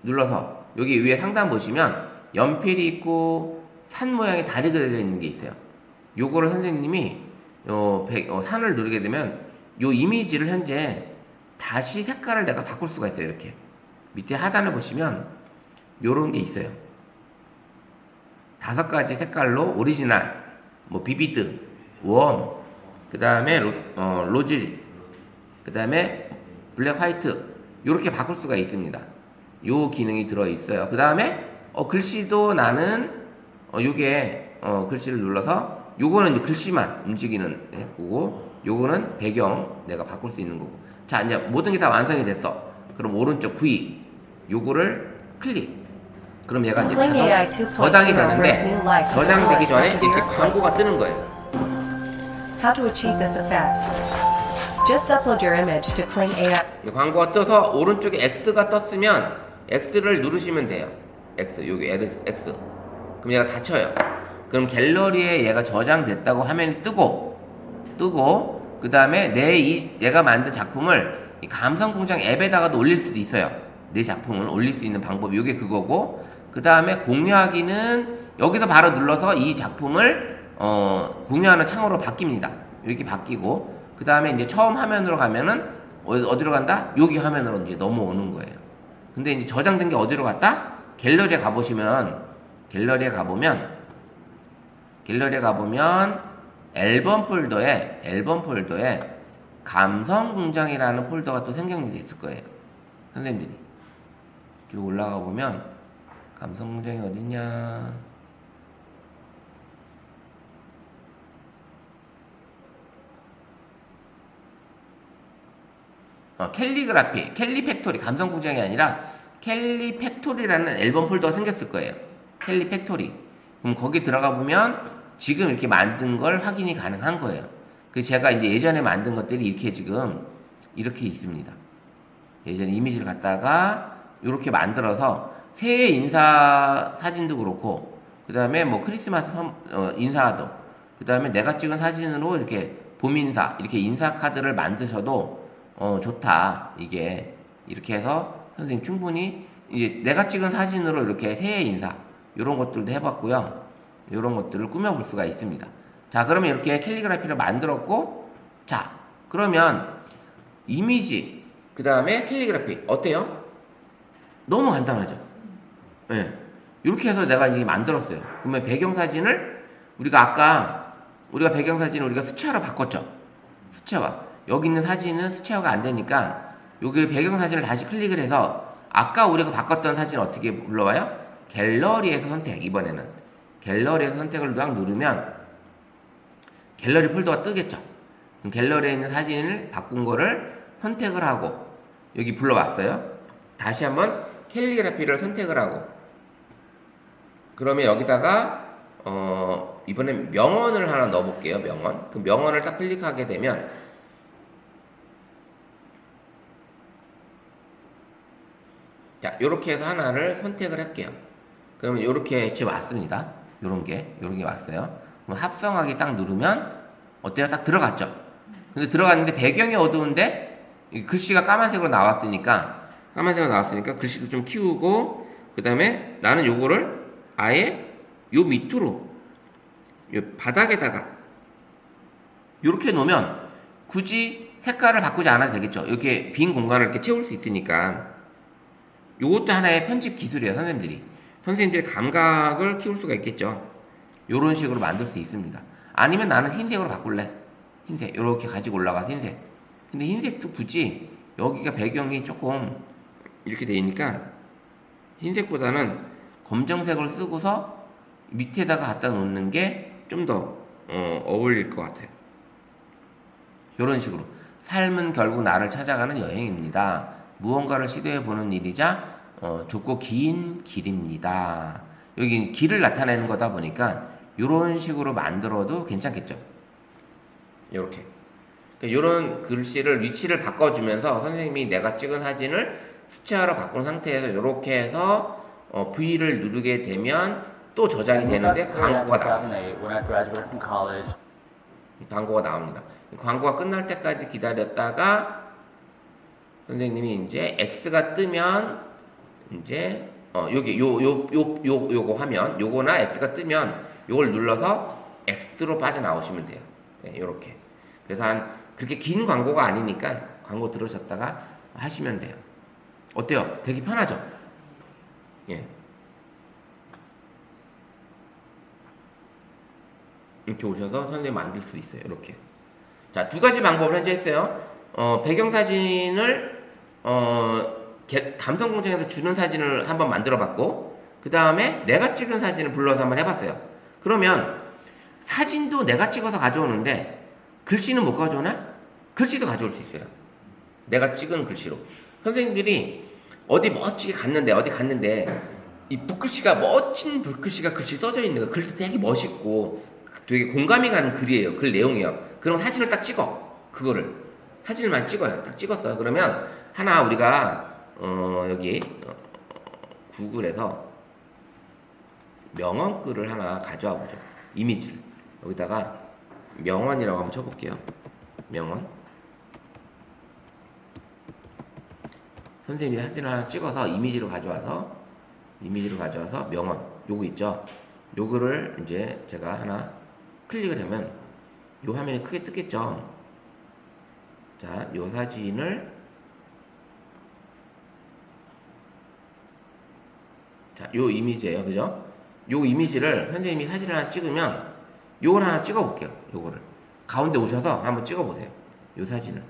눌러서 여기 위에 상단 보시면 연필이 있고 산 모양의 다리 그려져 있는 게 있어요. 요거를 선생님이 산을 누르게 되면 요 이미지를 현재 다시 색깔을 내가 바꿀 수가 있어요. 이렇게 밑에 하단을 보시면 요런 게 있어요. 5가지 색깔로 오리지널, 뭐 비비드, 웜, 그 다음에 로즈, 그 다음에 블랙 화이트, 요렇게 바꿀 수가 있습니다. 요 기능이 들어있어요. 그 다음에 글씨도 나는 요게 글씨를 눌러서 요거는 이제 글씨만 움직이는 거고, 요거는 배경 내가 바꿀 수 있는 거고. 자, 이제 모든 게 다 완성이 됐어. 그럼 오른쪽 V 요거를 클릭. 그럼 얘가 이제 저장이 되는데, 저장되기 전에 이렇게 광고가 뜨는 거예요. How to achieve this effect? Just upload your image to Kling AI. 광고가 떠서 오른쪽에 X가 떴으면 X를 누르시면 돼요. X, 여기 X. 그럼 얘가 닫혀요. 그럼 갤러리에 얘가 저장됐다고 화면이 뜨고 그 다음에 얘가 만든 작품을 이 감성공장 앱에다가도 올릴 수도 있어요. 내 작품을 올릴 수 있는 방법이 이게 그거고, 그 다음에 공유하기는 여기서 바로 눌러서 이 작품을 공유하는 창으로 바뀝니다. 이렇게 바뀌고, 그 다음에 이제 처음 화면으로 가면은 어디로 간다? 여기 화면으로 이제 넘어오는 거예요. 근데 이제 저장된 게 어디로 갔다? 갤러리에 가보면 앨범 폴더에 감성공장이라는 폴더가 또 생성이 돼 있을 거예요. 선생님들이 쭉 올라가 보면 감성공장이 어딨냐? 캘리그라피, 캘리팩토리, 감성공장이 아니라 캘리팩토리라는 앨범 폴더가 생겼을 거예요. 캘리팩토리. 그럼 거기 들어가 보면 지금 이렇게 만든 걸 확인이 가능한 거예요. 그 제가 이제 예전에 만든 것들이 이렇게 지금 이렇게 있습니다. 예전에 이미지를 갖다가 이렇게 만들어서 새해 인사 사진도 그렇고, 그 다음에 뭐 크리스마스 인사도, 그 다음에 내가 찍은 사진으로 이렇게 봄 인사, 이렇게 인사 카드를 만드셔도 좋다. 이게 이렇게 해서 선생님 충분히 이제 내가 찍은 사진으로 이렇게 새해 인사 이런 것들도 해봤고요. 이런 것들을 꾸며볼 수가 있습니다. 자, 그러면 이렇게 캘리그라피를 만들었고, 자, 그러면 이미지, 그 다음에 캘리그라피 어때요? 너무 간단하죠? 예. 네. 이렇게 해서 내가 이제 만들었어요. 그러면 배경사진을 우리가 배경사진을 우리가 수채화로 바꿨죠? 수채화. 여기 있는 사진은 수채화가 안 되니까 여기 배경사진을 다시 클릭을 해서 아까 우리가 바꿨던 사진 어떻게 불러와요? 갤러리에서 선택. 이번에는 갤러리에서 선택을 딱 누르면 갤러리 폴더가 뜨겠죠? 그럼 갤러리에 있는 사진을 바꾼 거를 선택을 하고 여기 불러왔어요. 다시 한번 캘리그라피를 선택을 하고 그러면 여기다가 이번엔 명언을 하나 넣어볼게요. 명언. 그 명언을 딱 클릭하게 되면 자, 요렇게 해서 하나를 선택을 할게요. 그러면 요렇게 지금 왔습니다. 요런 게 왔어요. 그럼 합성하기 딱 누르면 어때요? 딱 들어갔죠? 근데 들어갔는데 배경이 어두운데 글씨가 까만색으로 나왔으니까 글씨도 좀 키우고 그 다음에 나는 요거를 아예 요 밑으로 요 바닥에다가 요렇게 놓으면 굳이 색깔을 바꾸지 않아도 되겠죠. 이렇게 빈 공간을 이렇게 채울 수 있으니까 요것도 하나의 편집 기술이에요. 선생님들의 감각을 키울 수가 있겠죠. 요런 식으로 만들 수 있습니다. 아니면 나는 흰색으로 바꿀래. 흰색 요렇게 가지고 올라가서 흰색. 근데 흰색도 굳이 여기가 배경이 조금 이렇게 되니까 흰색보다는 검정색을 쓰고서 밑에다가 갖다 놓는 게 좀 더 어울릴 것 같아요. 이런 식으로 삶은 결국 나를 찾아가는 여행입니다. 무언가를 시도해보는 일이자 좁고 긴 길입니다. 여기 길을 나타내는 거다 보니까 이런 식으로 만들어도 괜찮겠죠. 이렇게 이런 글씨를 위치를 바꿔주면서 선생님이 내가 찍은 사진을 수채화로 바꾼 상태에서 이렇게 해서 V를 누르게 되면 또 저장이 되는데 광고가 나옵니다. 광고가 나옵니다. 광고가 끝날 때까지 기다렸다가 선생님이 이제 X가 뜨면 이제 여기 요거 화면 요거나 X가 뜨면 요걸 눌러서 X로 빠져나오시면 돼요. 네, 요렇게. 그래서 그렇게 긴 광고가 아니니까 광고 들으셨다가 하시면 돼요. 어때요? 되게 편하죠? 예. 이렇게 오셔서 선생님 만들 수 있어요. 이렇게. 자, 두 가지 방법을 현재 했어요. 배경사진을 감성공장에서 주는 사진을 한번 만들어 봤고 그 다음에 내가 찍은 사진을 불러서 한번 해봤어요. 그러면 사진도 내가 찍어서 가져오는데 글씨는 못 가져오나? 글씨도 가져올 수 있어요. 내가 찍은 글씨로. 선생님들이 어디 갔는데 이 붓글씨가 멋진 붓글씨가 글씨 써져 있는 거 글도 되게 멋있고 되게 공감이 가는 글이에요. 글 내용이에요. 그럼 사진을 딱 찍어. 그거를 사진을만 찍어요. 딱 찍었어요. 그러면 하나 우리가 여기 구글에서 명언글을 하나 가져와 보죠. 이미지를 여기다가 명언이라고 한번 쳐볼게요. 명언. 선생님이 사진을 하나 찍어서 이미지로 가져와서 명언 요거 있죠. 요거를 이제 제가 하나 클릭을 하면 요 화면이 크게 뜨겠죠. 자, 요 사진을 자, 요 이미지예요. 그죠? 요 이미지를 선생님이 사진을 하나 찍으면 요걸 하나 찍어 볼게요. 요거를 가운데 오셔서 한번 찍어 보세요. 요 사진을.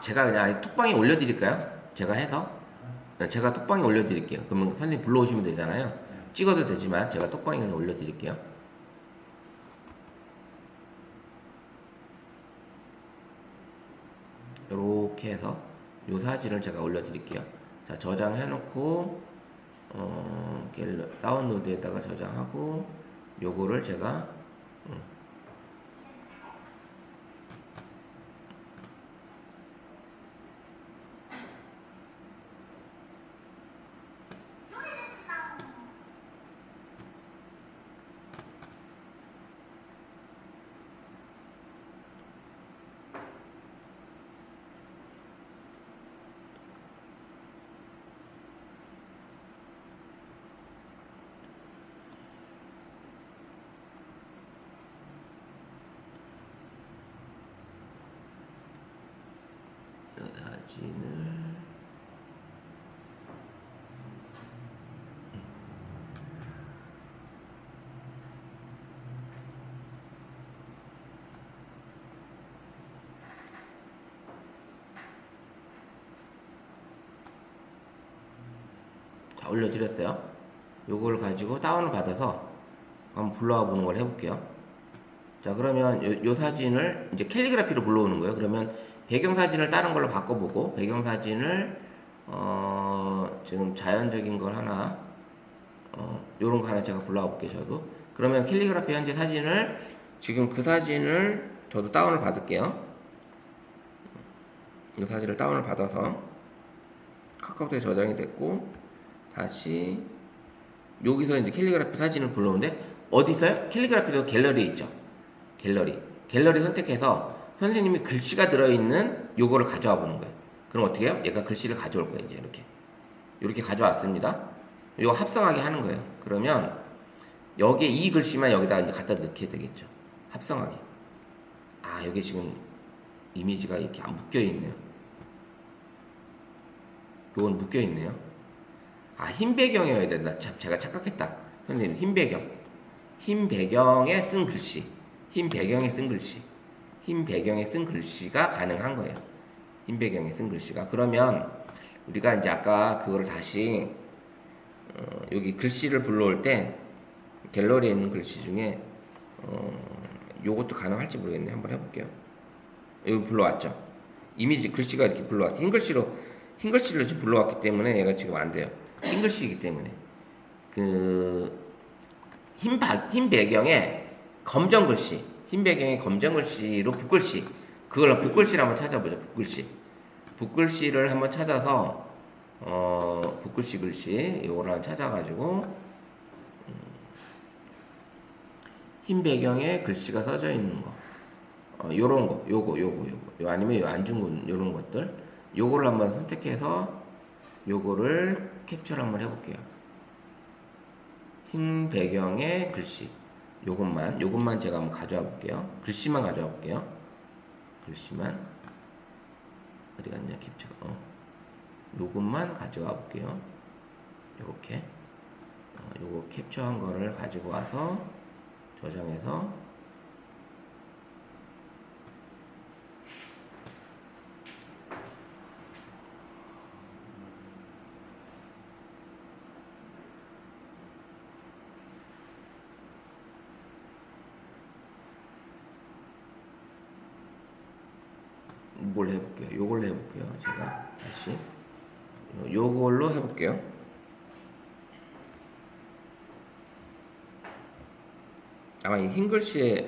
제가 그냥 톡방에 올려드릴까요? 제가 톡방에 올려드릴게요. 그러면 선생님 불러오시면 되잖아요. 찍어도 되지만 제가 톡방에 그냥 올려드릴게요. 이렇게 해서 요 사진을 제가 올려드릴게요. 자, 저장해놓고 다운로드에다가 저장하고 요거를 제가 사진을 다 올려드렸어요. 요걸 가지고 다운을 받아서 한번 불러와 보는 걸 해볼게요. 자, 그러면 요 사진을 이제 캘리그라피로 불러오는 거예요. 그러면 배경 사진을 다른 걸로 바꿔보고, 배경 사진을 지금 자연적인 걸 하나 요런 거 하나 제가 불러와 볼게요. 저도 그러면 캘리그라피 현재 사진을 지금 그 사진을 저도 다운을 받을게요. 이 사진을 다운을 받아서 카카오톡에 저장이 됐고, 다시 여기서 이제 캘리그라피 사진을 불러오는데 어디 있어요? 캘리그라피도 갤러리에 있죠. 갤러리 선택해서 선생님이 글씨가 들어있는 요거를 가져와 보는 거예요. 그럼 어떻게 해요? 얘가 글씨를 가져올 거예요. 이제 이렇게 가져왔습니다. 이거 합성하게 하는 거예요. 그러면 여기에 이 글씨만 여기다 이제 갖다 넣게 되겠죠. 합성하게. 아, 여기 지금 이미지가 이렇게 안 묶여 있네요. 요건 묶여 있네요. 아, 흰 배경이어야 된다. 참, 제가 착각했다. 선생님, 흰 배경. 흰 배경에 쓴 글씨. 흰 배경에 쓴 글씨. 흰 배경에 쓴 글씨가 가능한 거예요. 흰 배경에 쓴 글씨가. 그러면 우리가 이제 아까 그거를 다시 여기 글씨를 불러올 때 갤러리에 있는 글씨 중에 요것도 가능할지 모르겠네. 한번 해볼게요. 여기 불러왔죠. 이미지 글씨가 이렇게 불러왔죠. 흰 글씨를 지금 불러왔기 때문에 얘가 지금 안 돼요. 흰 글씨이기 때문에 흰 배경에 검정 글씨, 흰 배경에 검정 글씨로 붓글씨, 그걸 붓글씨를 한번 찾아보죠. 붓글씨를 한번 찾아서 붓글씨 글씨 요거를 한번 찾아가지고 흰 배경에 글씨가 써져 있는 거, 요런 거, 요거, 아니면 요 안중근 요런 것들, 요거를 한번 선택해서 요거를 캡처를 한번 해볼게요. 흰 배경에 글씨, 요것만 제가 한번 가져와 볼게요. 글씨만 가져와 볼게요. 글씨만 어디 갔냐 캡처가. 요것만 가져와 볼게요. 요렇게 요거 캡처한 거를 가지고 와서 저장해서 뭘 해볼게요. 요걸로 해볼게요. 제가 다시 요걸로 해볼게요. 아마 이 흰 글씨에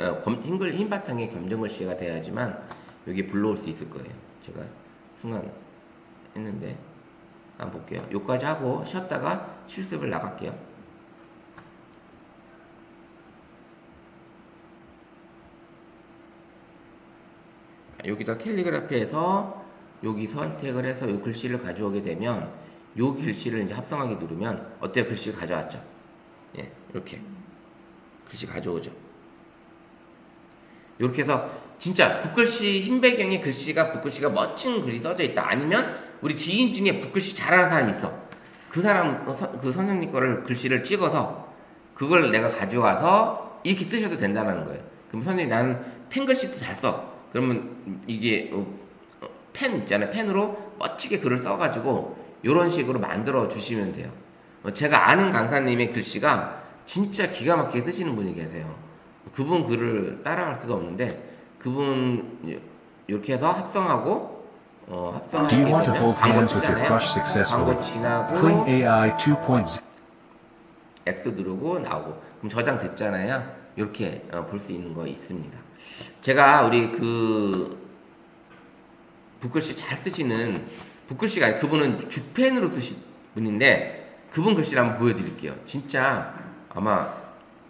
흰 바탕에 검정 글씨가 돼야지만 여기 불러올 수 있을 거예요. 제가 순간 했는데 한번 볼게요. 요까지 하고 쉬었다가 실습을 나갈게요. 여기다 캘리그라피에서 여기 선택을 해서 이 글씨를 가져오게 되면 요 글씨를 이제 합성하기 누르면 어때요? 글씨 가져왔죠? 예, 이렇게 글씨 가져오죠. 이렇게 해서 진짜 붓글씨 흰 배경에 붓글씨가 멋진 글이 써져 있다. 아니면 우리 지인 중에 붓글씨 잘하는 사람이 있어. 그 사람 그 선생님 거를 글씨를 찍어서 그걸 내가 가져와서 이렇게 쓰셔도 된다는 거예요. 그럼 선생님 나는 펜글씨도 잘 써. 그러면 이게 펜 있잖아요. 펜으로 멋지게 글을 써가지고 이런 식으로 만들어 주시면 돼요. 제가 아는 강사님의 글씨가 진짜 기가 막히게 쓰시는 분이 계세요. 그분 글을 따라갈 수도 없는데 그분 이렇게 해서 합성하고 Do you want to hold hands with your crush successfully? 광고 지나고 Clean AI 2.0. X 누르고 나오고 그럼 저장됐잖아요. 이렇게 볼 수 있는 거 있습니다. 제가 우리 그 붓글씨 잘 쓰시는 붓글씨가 아니라 그분은 주펜으로 쓰신 분인데 그분 글씨를 한번 보여드릴게요. 진짜 아마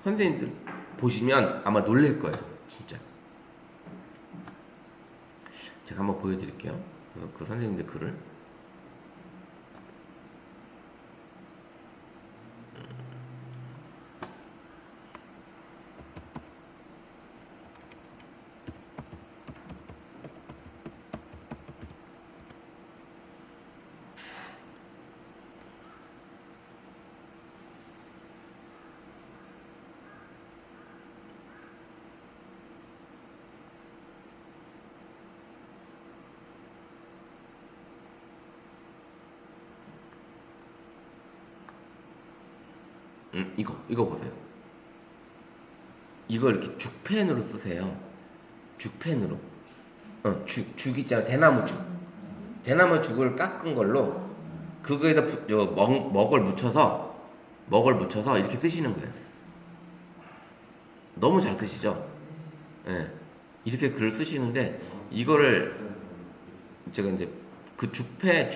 선생님들 보시면 아마 놀랄 거예요. 진짜 제가 한번 보여드릴게요. 그 선생님들 글을 이거 보세요. 이걸 이렇게 죽펜으로 쓰세요. 죽펜으로. 죽 있잖아. 대나무 죽. 대나무 죽을 깎은 걸로 그거에다 먹을 묻혀서 이렇게 쓰시는 거예요. 너무 잘 쓰시죠? 예. 이렇게 글을 쓰시는데 이거를 제가 이제 그 죽펜을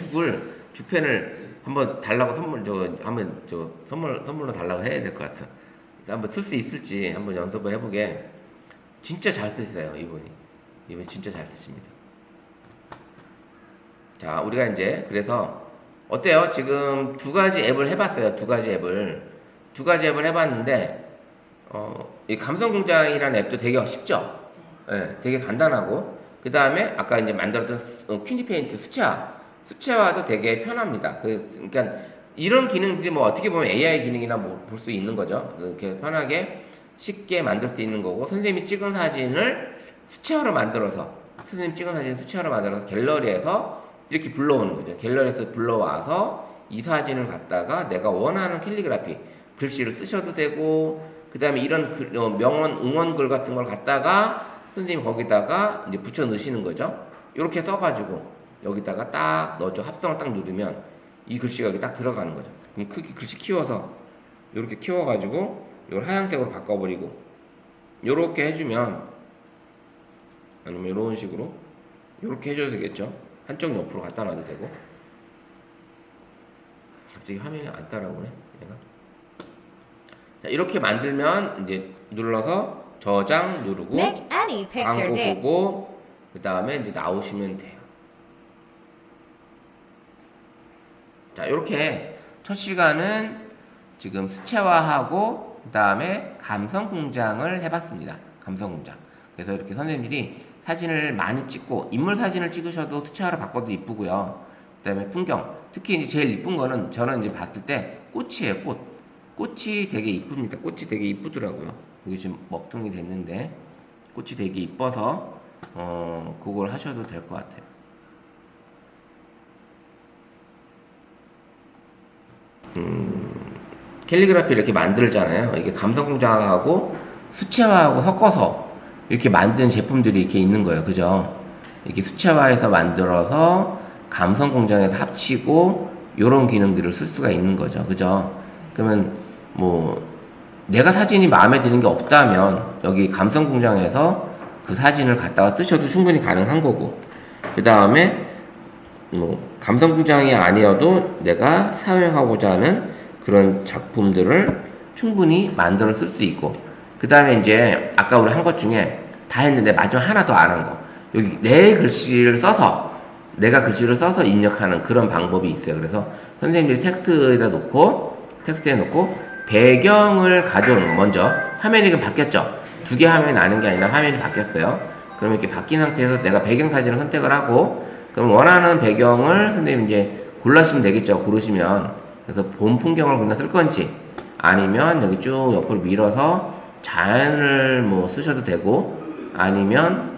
한번 달라고 선물로 달라고 해야 될 것 같아. 한번 쓸 수 있을지 한번 연습을 해보게. 진짜 잘 쓰세요, 이분이 진짜 잘 쓰십니다. 자, 우리가 이제 그래서 어때요? 지금 두 가지 앱을 해봤어요. 두 가지 앱을 해봤는데 이 감성공장이라는 앱도 되게 쉽죠? 네, 되게 간단하고 그 다음에 아까 이제 만들었던 퀸디페인트 수채화도 되게 편합니다. 그러니까 이런 기능들이 뭐 어떻게 보면 AI 기능이나 뭐 볼 수 있는 거죠. 이렇게 편하게 쉽게 만들 수 있는 거고 선생님이 찍은 사진을 수채화로 만들어서 갤러리에서 이렇게 불러오는 거죠. 갤러리에서 불러와서 이 사진을 갖다가 내가 원하는 캘리그라피 글씨를 쓰셔도 되고 그 다음에 이런 명언 응원글 같은 걸 갖다가 선생님이 거기다가 이제 붙여 넣으시는 거죠. 이렇게 써가지고 여기다가 딱 넣어줘. 합성을 딱 누르면 이 글씨가 여기 딱 들어가는 거죠. 그럼 글씨 키워서 이렇게 키워가지고 이걸 하얀색으로 바꿔버리고 이렇게 해주면 아니면 이런 식으로 이렇게 해줘도 되겠죠. 한쪽 옆으로 갖다 놔도 되고. 갑자기 화면이 안 따라오네 얘가. 자, 이렇게 만들면 이제 눌러서 저장 누르고 Make any picture 광고 day. 보고 그 다음에 이제 나오시면 돼요. 자, 이렇게 첫 시간은 지금 수채화하고 그 다음에 감성공장을 해봤습니다. 감성공장. 그래서 이렇게 선생님들이 사진을 많이 찍고 인물 사진을 찍으셔도 수채화로 바꿔도 이쁘고요. 그 다음에 풍경. 특히 이제 제일 이쁜 거는 저는 이제 봤을 때 꽃이에요. 꽃이 되게 이쁩니다. 꽃이 되게 이쁘더라고요. 여기 지금 먹통이 됐는데 꽃이 되게 이뻐서 그걸 하셔도 될 것 같아요. 캘리그라피 이렇게 만들잖아요. 이게 감성공장하고 수채화하고 섞어서 이렇게 만든 제품들이 이렇게 있는 거예요. 그죠? 이렇게 수채화해서 만들어서 감성공장에서 합치고 요런 기능들을 쓸 수가 있는 거죠. 그죠? 그러면 뭐 내가 사진이 마음에 드는 게 없다면 여기 감성공장에서 그 사진을 갖다가 쓰셔도 충분히 가능한 거고 그 다음에 뭐 감성공장이 아니어도 내가 사용하고자 하는 그런 작품들을 충분히 만들어 쓸 수 있고 그 다음에 이제 아까 우리 한 것 중에 다 했는데 마지막 하나 더 안 한 거 여기 내 글씨를 써서 내가 글씨를 써서 입력하는 그런 방법이 있어요. 그래서 선생님들이 텍스트에 놓고 배경을 가져오는 거 먼저 화면이 지금 바뀌었죠. 두 개 화면이 나는 게 아니라 화면이 바뀌었어요. 그럼 이렇게 바뀐 상태에서 내가 배경 사진을 선택을 하고 그럼 원하는 배경을 선생님 이제 골라시면 되겠죠. 고르시면 그래서 봄 풍경을 그냥 쓸 건지 아니면 여기 쭉 옆으로 밀어서 자연을 뭐 쓰셔도 되고 아니면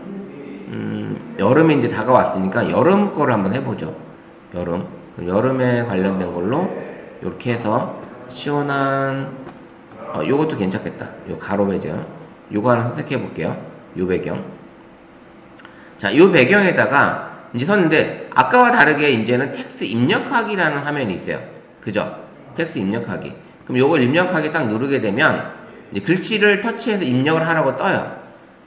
여름이 이제 다가왔으니까 여름 거를 한번 해보죠. 여름에 관련된 걸로 이렇게 해서 시원한 요것도 괜찮겠다. 요 가로 배경 요거 하나 선택해 볼게요. 요 배경. 자, 요 배경에다가 이제 섰는데 아까와 다르게 이제는 텍스트 입력하기라는 화면이 있어요. 그죠? 텍스트 입력하기. 그럼 요걸 입력하기 딱 누르게 되면 이제 글씨를 터치해서 입력을 하라고 떠요.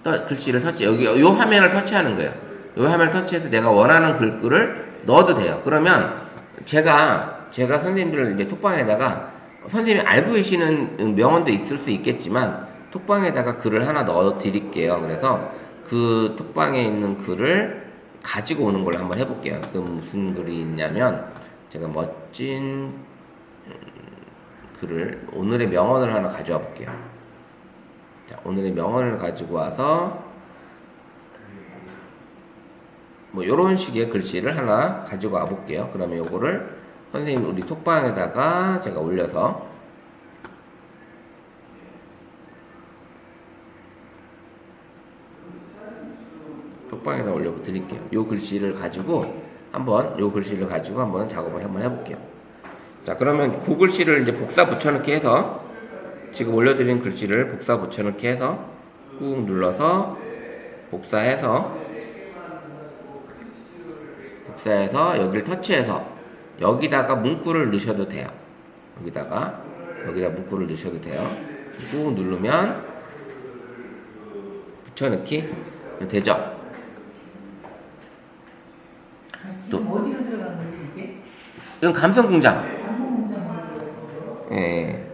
글씨를 여기 요 화면을 터치하는 거예요. 요 화면을 터치해서 내가 원하는 글을 넣어도 돼요. 그러면 제가 선생님들 이제 톡방에다가 선생님이 알고 계시는 명언도 있을 수 있겠지만 톡방에다가 글을 하나 넣어 드릴게요. 그래서 그 톡방에 있는 글을 가지고 오는 걸로 한번 해볼게요. 그 무슨 글이 있냐면 제가 멋진 글을 오늘의 명언을 하나 가져와 볼게요. 자, 오늘의 명언을 가지고 와서 뭐 요런 식의 글씨를 하나 가지고 와 볼게요. 그러면 요거를 선생님 우리 톡방에다가 제가 올려서 톡방에다 올려 드릴게요. 요 글씨를 가지고 한번 작업을 한번 해볼게요. 자, 그러면 그 글씨를 이제 복사 붙여넣기 해서 지금 올려드린 글씨를 복사 붙여넣기 해서 꾹 눌러서 복사해서 여기를 터치해서 여기다가 문구를 넣으셔도 돼요. 여기다 문구를 넣으셔도 돼요. 꾹 누르면 붙여넣기 되죠. 지금 어디로 들어간 거지 이게? 이건 감성공장. 방송공장으로 예.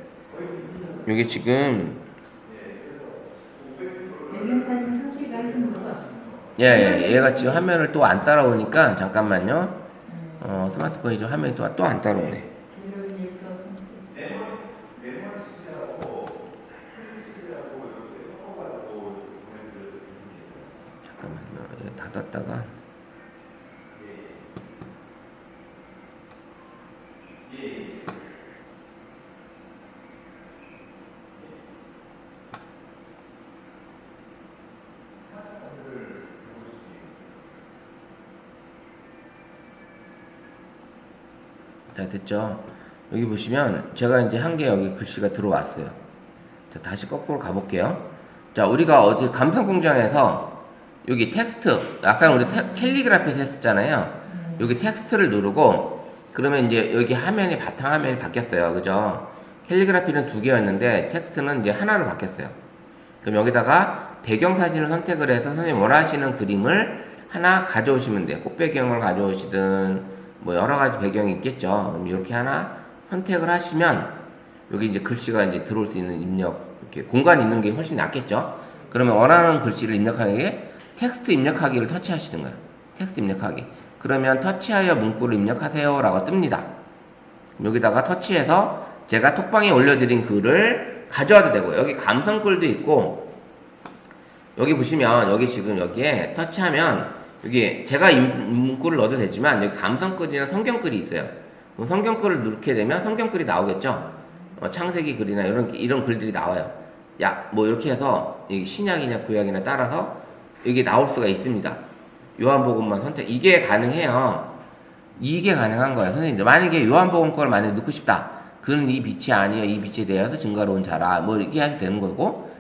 이게 지금 배경사진 선택을 하신 거죠? 얘가 지금 화면을 또 안 따라오니까 잠깐만요. 스마트폰이 좀 화면이 또 안 따라오네. 배를 위해서 잠깐만요. 이거 닫았다가 자, 됐죠? 여기 보시면 제가 이제 한 개 여기 글씨가 들어왔어요. 자, 다시 거꾸로 가볼게요. 자, 우리가 어디 감성공장에서 여기 텍스트, 아까 우리 캘리그라피에서 했었잖아요. 여기 텍스트를 누르고 그러면 이제 여기 화면이 바탕화면이 바뀌었어요. 그죠? 캘리그라피는 2개였는데 텍스트는 이제 하나로 바뀌었어요. 그럼 여기다가 배경사진을 선택을 해서 선생님 원하시는 그림을 하나 가져오시면 돼요. 꽃배경을 가져오시든 뭐 여러 가지 배경이 있겠죠. 그럼 이렇게 하나 선택을 하시면 여기 이제 글씨가 이제 들어올 수 있는 입력, 이렇게 공간이 있는 게 훨씬 낫겠죠. 그러면 원하는 글씨를 입력하기에 텍스트 입력하기를 터치하시는 거예요. 텍스트 입력하기. 그러면 터치하여 문구를 입력하세요 라고 뜹니다. 여기다가 터치해서 제가 톡방에 올려드린 글을 가져와도 되고, 여기 감성글도 있고, 여기 보시면 여기 지금 여기에 터치하면 여기 제가 문구를 넣어도 되지만 여기 감성글이나 성경글이 있어요. 성경글을 넣게 되면 성경글이 나오겠죠. 창세기 글이나 이런 글들이 나와요. 뭐 이렇게 해서 여기 신약이냐 구약이냐 따라서 이게 나올 수가 있습니다. 요한복음만 선택, 이게 가능해요. 이게 가능한 거예요. 선생님들 만약에 요한복음 거를 만약에 넣고 싶다. 그는 이 빛이 아니에요. 이 빛에 대해서 증거로운 자라. 뭐 이렇게 해도 되는 거고,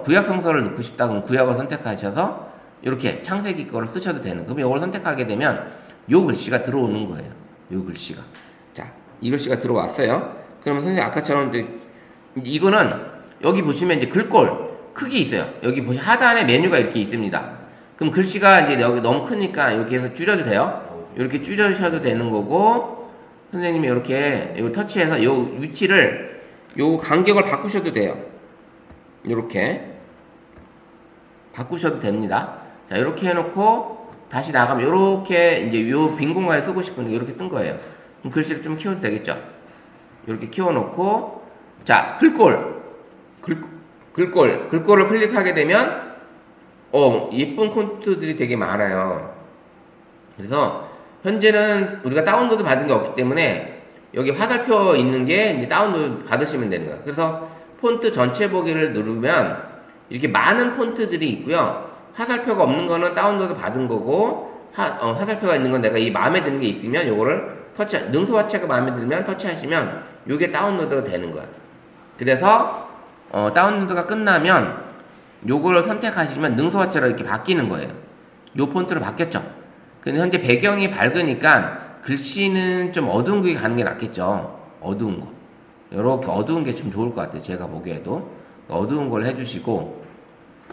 구약 성서를 넣고 싶다. 그럼 구약을 선택하셔서 이렇게 창세기 거를 쓰셔도 되는. 그럼 이걸 선택하게 되면 요 글씨가 들어오는 거예요. 요 글씨가. 자, 이 글씨가 들어왔어요. 그러면 선생님 아까처럼 이거는 여기 보시면 이제 글꼴 크기 있어요. 여기 보시 하단에 메뉴가 이렇게 있습니다. 그럼 글씨가 이제 여기 너무 크니까 이렇게 해서 줄여도 돼요. 이렇게 줄여주셔도 되는 거고, 선생님이 이렇게 요 터치해서 요 위치를 요 간격을 바꾸셔도 돼요. 이렇게 바꾸셔도 됩니다. 자, 이렇게 해놓고 다시 나가면 이렇게 이제 요 빈 공간에 쓰고 싶은데 이렇게 쓴 거예요. 그럼 글씨를 좀 키워도 되겠죠. 이렇게 키워놓고, 자, 글꼴을 클릭하게 되면 예쁜 폰트들이 되게 많아요. 그래서 현재는 우리가 다운로드 받은 게 없기 때문에 여기 화살표 있는 게 이제 다운로드 받으시면 되는 거예요. 그래서 폰트 전체 보기를 누르면 이렇게 많은 폰트들이 있고요. 화살표가 없는 거는 다운로드 받은 거고, 화살표가 있는 건 내가 이 마음에 드는 게 있으면 요거를 능소화체가 마음에 들면 터치하시면 요게 다운로드가 되는 거야. 그래서 다운로드가 끝나면 요거를 선택하시면 능소화체로 이렇게 바뀌는 거예요. 요 폰트로 바뀌었죠. 근데 현재 배경이 밝으니까 글씨는 좀 어두운 게 가는 게 낫겠죠. 어두운 거. 요렇게 어두운 게 좀 좋을 것 같아요. 제가 보기에도. 어두운 걸 해주시고,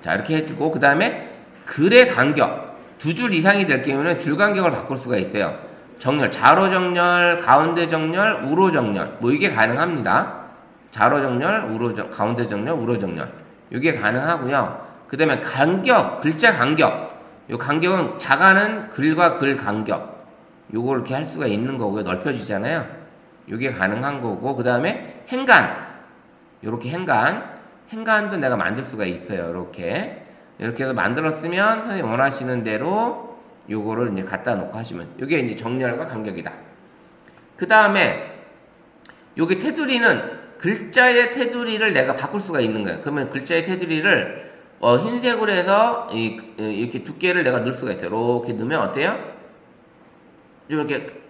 자, 이렇게 해주고, 그 다음에 글의 간격. 2줄 이상이 될 경우는 줄 간격을 바꿀 수가 있어요. 정렬, 자로 정렬, 가운데 정렬, 우로 정렬. 뭐 이게 가능합니다. 자로 정렬, 가운데 정렬, 우로 정렬. 이게 가능하고요. 그 다음에 간격, 글자 간격. 요 간격은 작아는 글과 글 간격. 요걸 이렇게 할 수가 있는 거고요. 넓혀지잖아요. 요게 가능한 거고, 그 다음에 행간. 요렇게 행간도 내가 만들 수가 있어요. 이렇게 해서 만들었으면 선생님 원하시는 대로 요거를 이제 갖다 놓고 하시면, 요게 이제 정렬과 간격이다. 그 다음에 요게 테두리는 글자의 테두리를 내가 바꿀 수가 있는 거예요. 그러면 글자의 테두리를 흰색으로 해서 이렇게 두께를 내가 넣을 수가 있어요. 이렇게 넣으면 어때요? 좀 이렇게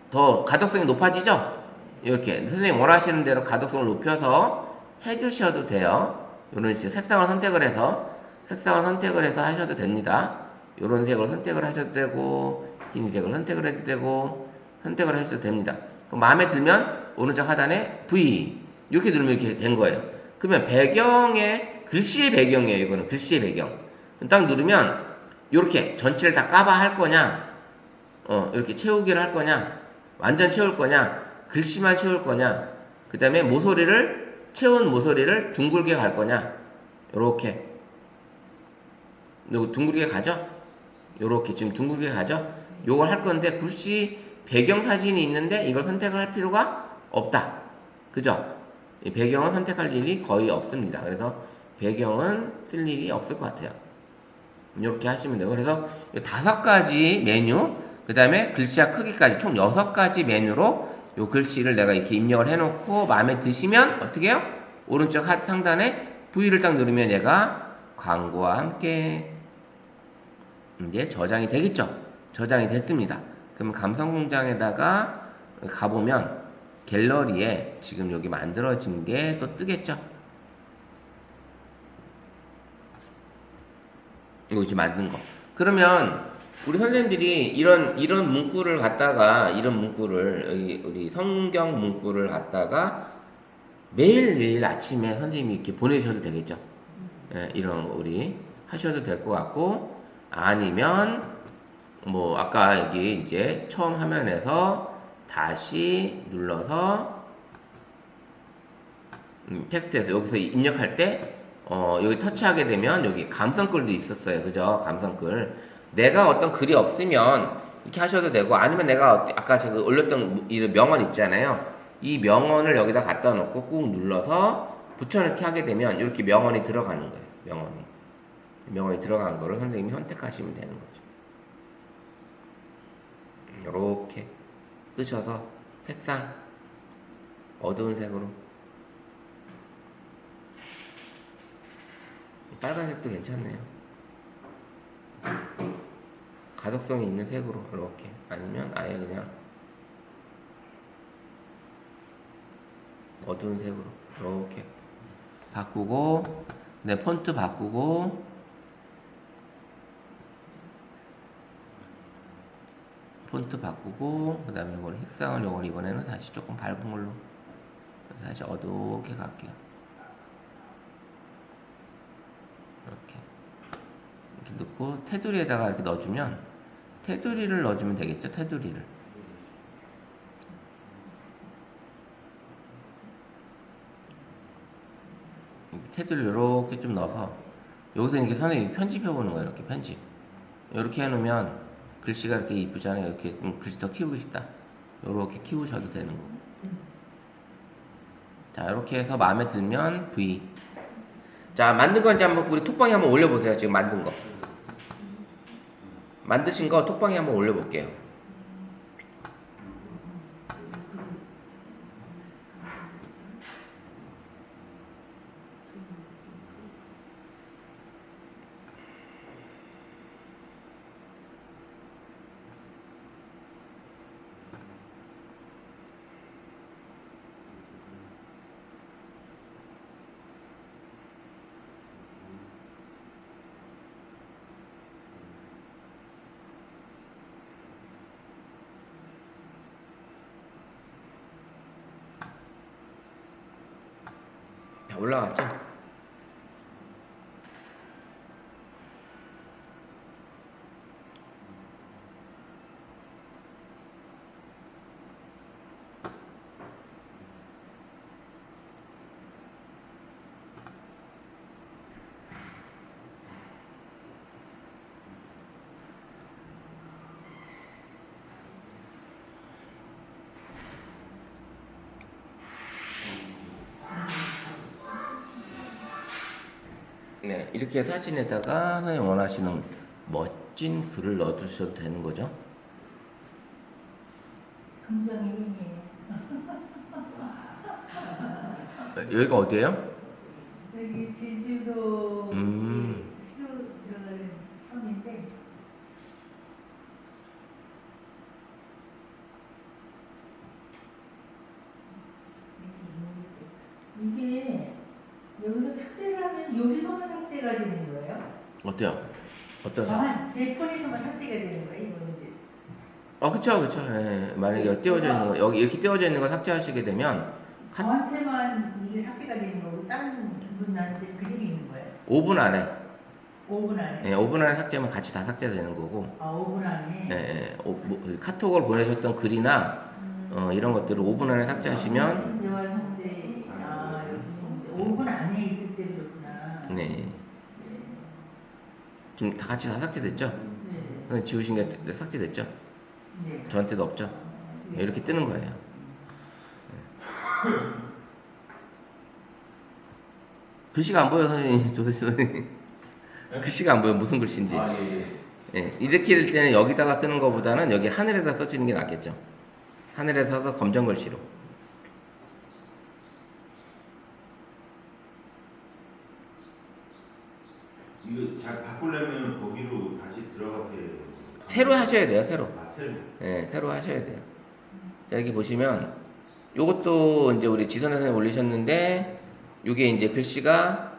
더 가독성이 높아지죠? 이렇게 선생님 원하시는 대로 가독성을 높여서 해주셔도 돼요. 이런 식으로 색상을 선택을 해서 하셔도 됩니다. 이런 색을 선택을 하셔도 되고 흰색을 선택을 해도 되고 선택을 하셔도 됩니다. 그럼 마음에 들면 오른쪽 하단에 V 이렇게 누르면 이렇게 된 거예요. 그러면 배경에 글씨의 배경이에요. 이거는 글씨의 배경. 딱 누르면 이렇게 전체를 다 까봐 할 거냐, 이렇게 채우기를 할 거냐, 완전 채울 거냐, 글씨만 채울 거냐, 그 다음에 채운 모서리를 둥글게 갈 거냐, 요렇게. 요거 둥글게 가죠? 요렇게 지금 둥글게 가죠? 요걸 할 건데 글씨 배경 사진이 있는데 이걸 선택을 할 필요가 없다. 그죠? 이 배경은 선택할 일이 거의 없습니다. 그래서 배경은 쓸 일이 없을 것 같아요. 이렇게 하시면 되고, 그래서 5가지 메뉴, 그 다음에 글씨와 크기까지 총 6가지 메뉴로 요 글씨를 내가 이렇게 입력을 해놓고 마음에 드시면 어떻게 해요? 오른쪽 상단에 V를 딱 누르면 얘가 광고와 함께 이제 저장이 되겠죠? 저장이 됐습니다. 그러면 감성공장에다가 가보면 갤러리에 지금 여기 만들어진 게 또 뜨겠죠? 이거 지금 만든 거. 그러면 우리 선생님들이 이런 문구를 갖다가 우리 성경 문구를 갖다가 매일 아침에 선생님이 이렇게 보내셔도 되겠죠. 예, 이런 우리 하셔도 될 것 같고, 아니면 뭐 아까 여기 이제 처음 화면에서 다시 눌러서 텍스트에서 여기서 입력할 때 여기 터치하게 되면 여기 감성글도 있었어요. 그죠? 감성글. 내가 어떤 글이 없으면 이렇게 하셔도 되고, 아니면 내가 아까 제가 올렸던 이 명언 있잖아요. 이 명언을 여기다 갖다 놓고 꾹 눌러서 붙여넣기 하게 되면 이렇게 명언이 들어가는 거예요. 명언이 들어간 거를 선생님이 선택하시면 되는 거죠. 이렇게 쓰셔서 색상 어두운 색으로, 빨간색도 괜찮네요. 가독성이 있는 색으로 이렇게, 아니면 아예 그냥 어두운 색으로 이렇게 바꾸고, 네, 폰트 바꾸고, 그 다음에 이걸 색상을 요걸 이번에는 다시 조금 밝은 걸로 다시 어둡게 갈게요. 이렇게 넣고 테두리에다가 이렇게 넣어주면, 테두리를 넣어주면 되겠죠. 테두리를 이렇게 좀 넣어서 여기서 이렇게 선생님이 편집해 보는 거예요. 이렇게 편집 이렇게 해놓으면 글씨가 이렇게 이쁘잖아요. 이렇게 글씨 더 키우고 싶다, 이렇게 키우셔도 되는 거고. 자, 이렇게 해서 마음에 들면 V. 자, 만든 거 이제 한번 우리 톡방에 한번 올려보세요. 지금 만드신 거 톡방에 한번 올려볼게요. 자, 올라갔죠? 네, 이렇게 사진에다가 선생님 원하시는 멋진 글을 넣어주셔도 되는 거죠. 긍정의 힘이에요. 여기가 어디예요? 여기 제주도 필요 들어가는 섬인데, 이게 어때요? 어떠세요? 제 폰에서만 삭제가 되는 거예요, 이건지. 그쵸. 예. 만약에 띄워져 있는 거, 여기 이렇게 띄워져 있는 걸 삭제하시게 되면, 저한테만 이게 삭제가 되는 거고, 다른 분한테 그림이 있는 거예요. 5분 안에, 5분 안에. 예, 5분 안에 삭제하면 같이 다 삭제되는 거고, 5분 안에. 예, 카톡을 보내셨던 글이나, 이런 것들을 5분 안에 삭제하시면, 여와 상대, 여기 5분 안에 있을 때 그렇구나. 네. 좀 다 같이 다 삭제됐죠? 네. 선생님 지우신 게 삭제됐죠? 네. 저한테도 없죠? 네. 이렇게 뜨는 거예요. 글씨가 안 보여, 선생님. 조세씨 선생님. 글씨가 안 보여, 무슨 글씨인지. 예, 이렇게 될 때는 여기다가 쓰는 것보다는 여기 하늘에다 써지는 게 낫겠죠. 하늘에 써서 검정 글씨로. 이거 잘 바꾸려면 거기로 다시 들어가세요. 새로 하셔야 돼요, 새로. 새로. 예, 새로 하셔야 돼요. 자, 여기 보시면, 요것도 이제 우리 지선 선생님 올리셨는데, 요게 이제 글씨가,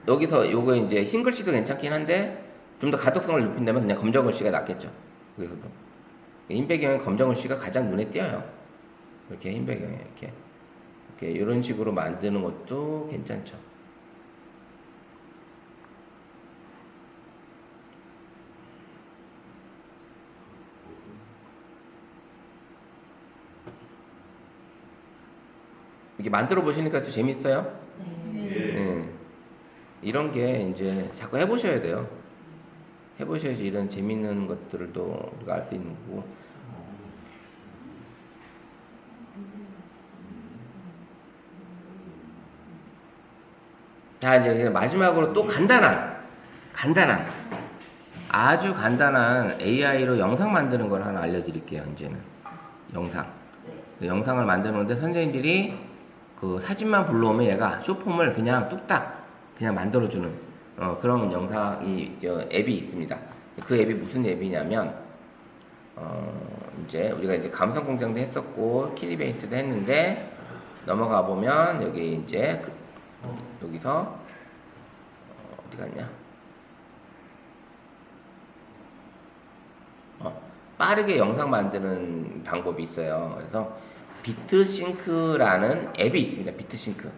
여기서 요거 이제 흰 글씨도 괜찮긴 한데, 좀 더 가독성을 높인다면 그냥 검정 글씨가 낫겠죠. 여기서도. 흰 배경에 검정 글씨가 가장 눈에 띄어요. 이렇게 흰 배경에, 이렇게. 이런 식으로 만드는 것도 괜찮죠. 이렇게 만들어 보시니까 또 재밌어요. 예. 예. 이런 게 이제 자꾸 해보셔야 돼요. 해보셔야지 이런 재밌는 것들을 또 우리가 알 수 있는 거고. 자, 이제 마지막으로 또 아주 간단한 AI로 영상 만드는 걸 하나 알려드릴게요. 이제는 영상. 그 영상을 만드는데 선생님들이 그 사진만 불러오면 얘가 쇼폼을 그냥 뚝딱 그냥 만들어주는 그런 영상이 앱이 있습니다. 그 앱이 무슨 앱이냐면 이제 우리가 이제 감성공장도 했었고 킬리베이트도 했는데 넘어가 보면 여기 이제 여기서 어디 갔냐? 빠르게 영상 만드는 방법이 있어요. 그래서 비트싱크라는 앱이 있습니다. 비트싱크.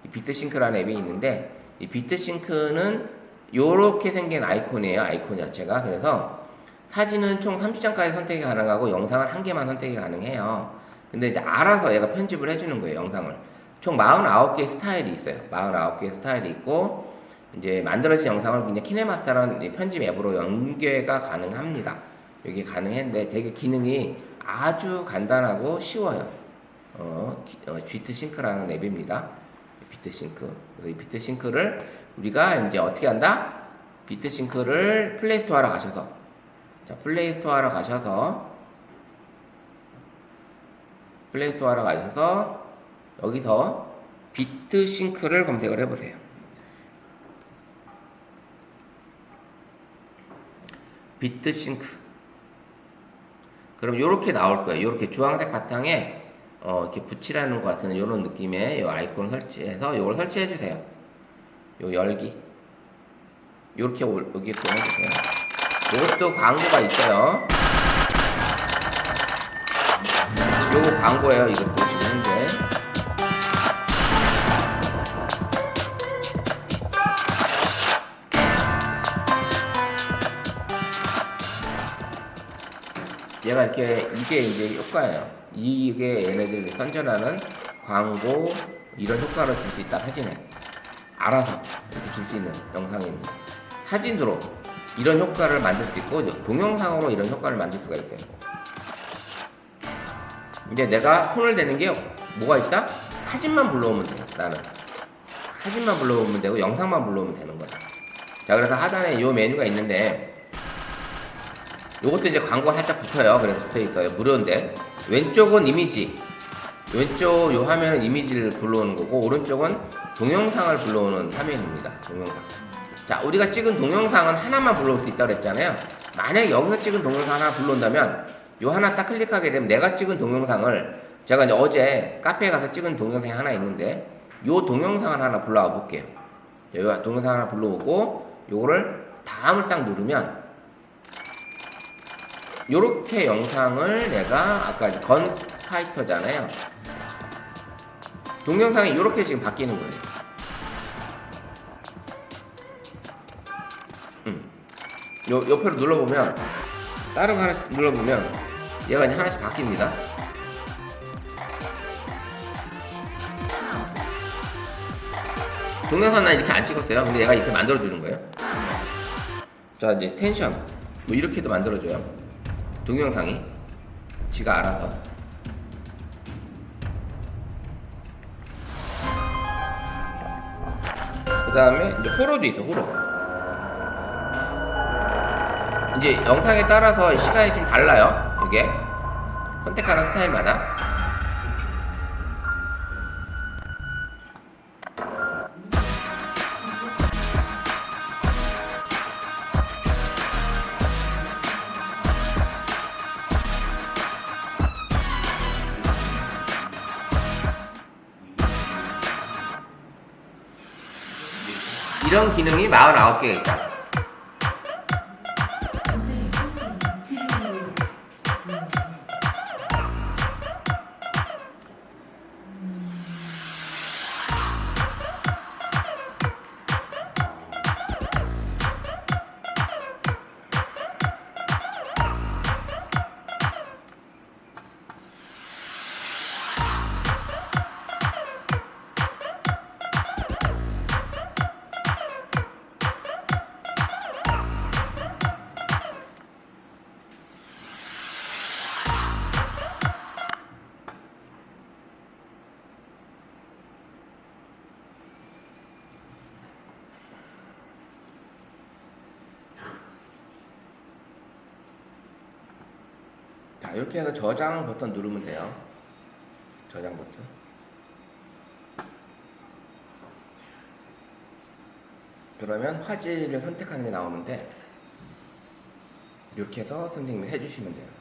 이 비트싱크라는 앱이 있는데 이 비트싱크는 요렇게 생긴 아이콘이에요. 아이콘 자체가. 그래서 사진은 총 30장까지 선택이 가능하고 영상은 1개만 선택이 가능해요. 근데 이제 알아서 얘가 편집을 해주는 거예요. 영상을. 총 49개의 스타일이 있어요. 49개의 스타일이 있고 이제 만들어진 영상을 그냥 키네마스터라는 편집 앱으로 연계가 가능합니다. 이게 가능했는데 되게 기능이 아주 간단하고 쉬워요. 비트싱크라는 앱입니다. 비트싱크. 그래서 이 비트싱크를 우리가 이제 어떻게 한다? 비트싱크를 플레이스토어로 가셔서, 자, 플레이스토어로 가셔서 여기서 비트싱크를 검색을 해보세요. 비트싱크. 그럼 요렇게 나올 거예요. 요렇게 주황색 바탕에 이렇게 붙이라는 것 같은 이런 느낌의 요 아이콘을 설치해서 요걸 설치해 주세요. 요 열기. 요렇게 여기에 보내주세요. 요것도 광고가 있어요. 요거 광고예요. 이것도 지금 현재. 얘가 이렇게 이게 이제 효과예요. 이게 얘네들이 선전하는 광고 이런 효과를 줄 수 있다. 사진에 알아서 이렇게 줄 수 있는 영상입니다. 사진으로 이런 효과를 만들 수 있고 동영상으로 이런 효과를 만들 수가 있어요. 이제 내가 손을 대는 게 뭐가 있다? 사진만 불러오면 돼요. 나는 사진만 불러오면 되고 영상만 불러오면 되는 거야. 자, 그래서 하단에 이 메뉴가 있는데 요것도 이제 광고가 살짝 붙어요. 그래서 붙어 있어요. 무료인데 왼쪽은 이미지, 왼쪽 요 화면은 이미지를 불러오는 거고 오른쪽은 동영상을 불러오는 화면입니다. 동영상. 자, 우리가 찍은 동영상은 하나만 불러올 수 있다고 그랬잖아요. 만약에 여기서 찍은 동영상 하나 불러온다면 요 하나 딱 클릭하게 되면 내가 찍은 동영상을 제가 이제 어제 카페에 가서 찍은 동영상이 하나 있는데 요 동영상을 하나 불러와 볼게요. 요 동영상 하나 불러오고 요거를 다음을 딱 누르면 요렇게 영상을 내가 아까 건 파이터잖아요. 동영상이 요렇게 지금 바뀌는 거예요. 옆으로 눌러보면 다른 거 하나씩 눌러보면 얘가 이제 하나씩 바뀝니다. 동영상 난 이렇게 안 찍었어요. 근데 얘가 이렇게 만들어주는 거예요. 자, 이제 텐션 뭐 이렇게도 만들어줘요. 동영상이 지가 알아서. 그 다음에 이제 호러도 있어. 호러. 이제 영상에 따라서 시간이 좀 달라요. 이게 선택하는 스타일마다. 이런 기능이 49개가 있다. 자, 이렇게 해서 저장 버튼 누르면 돼요. 저장 버튼. 그러면 화질을 선택하는 게 나오는데 이렇게 해서 선생님이 해주시면 돼요.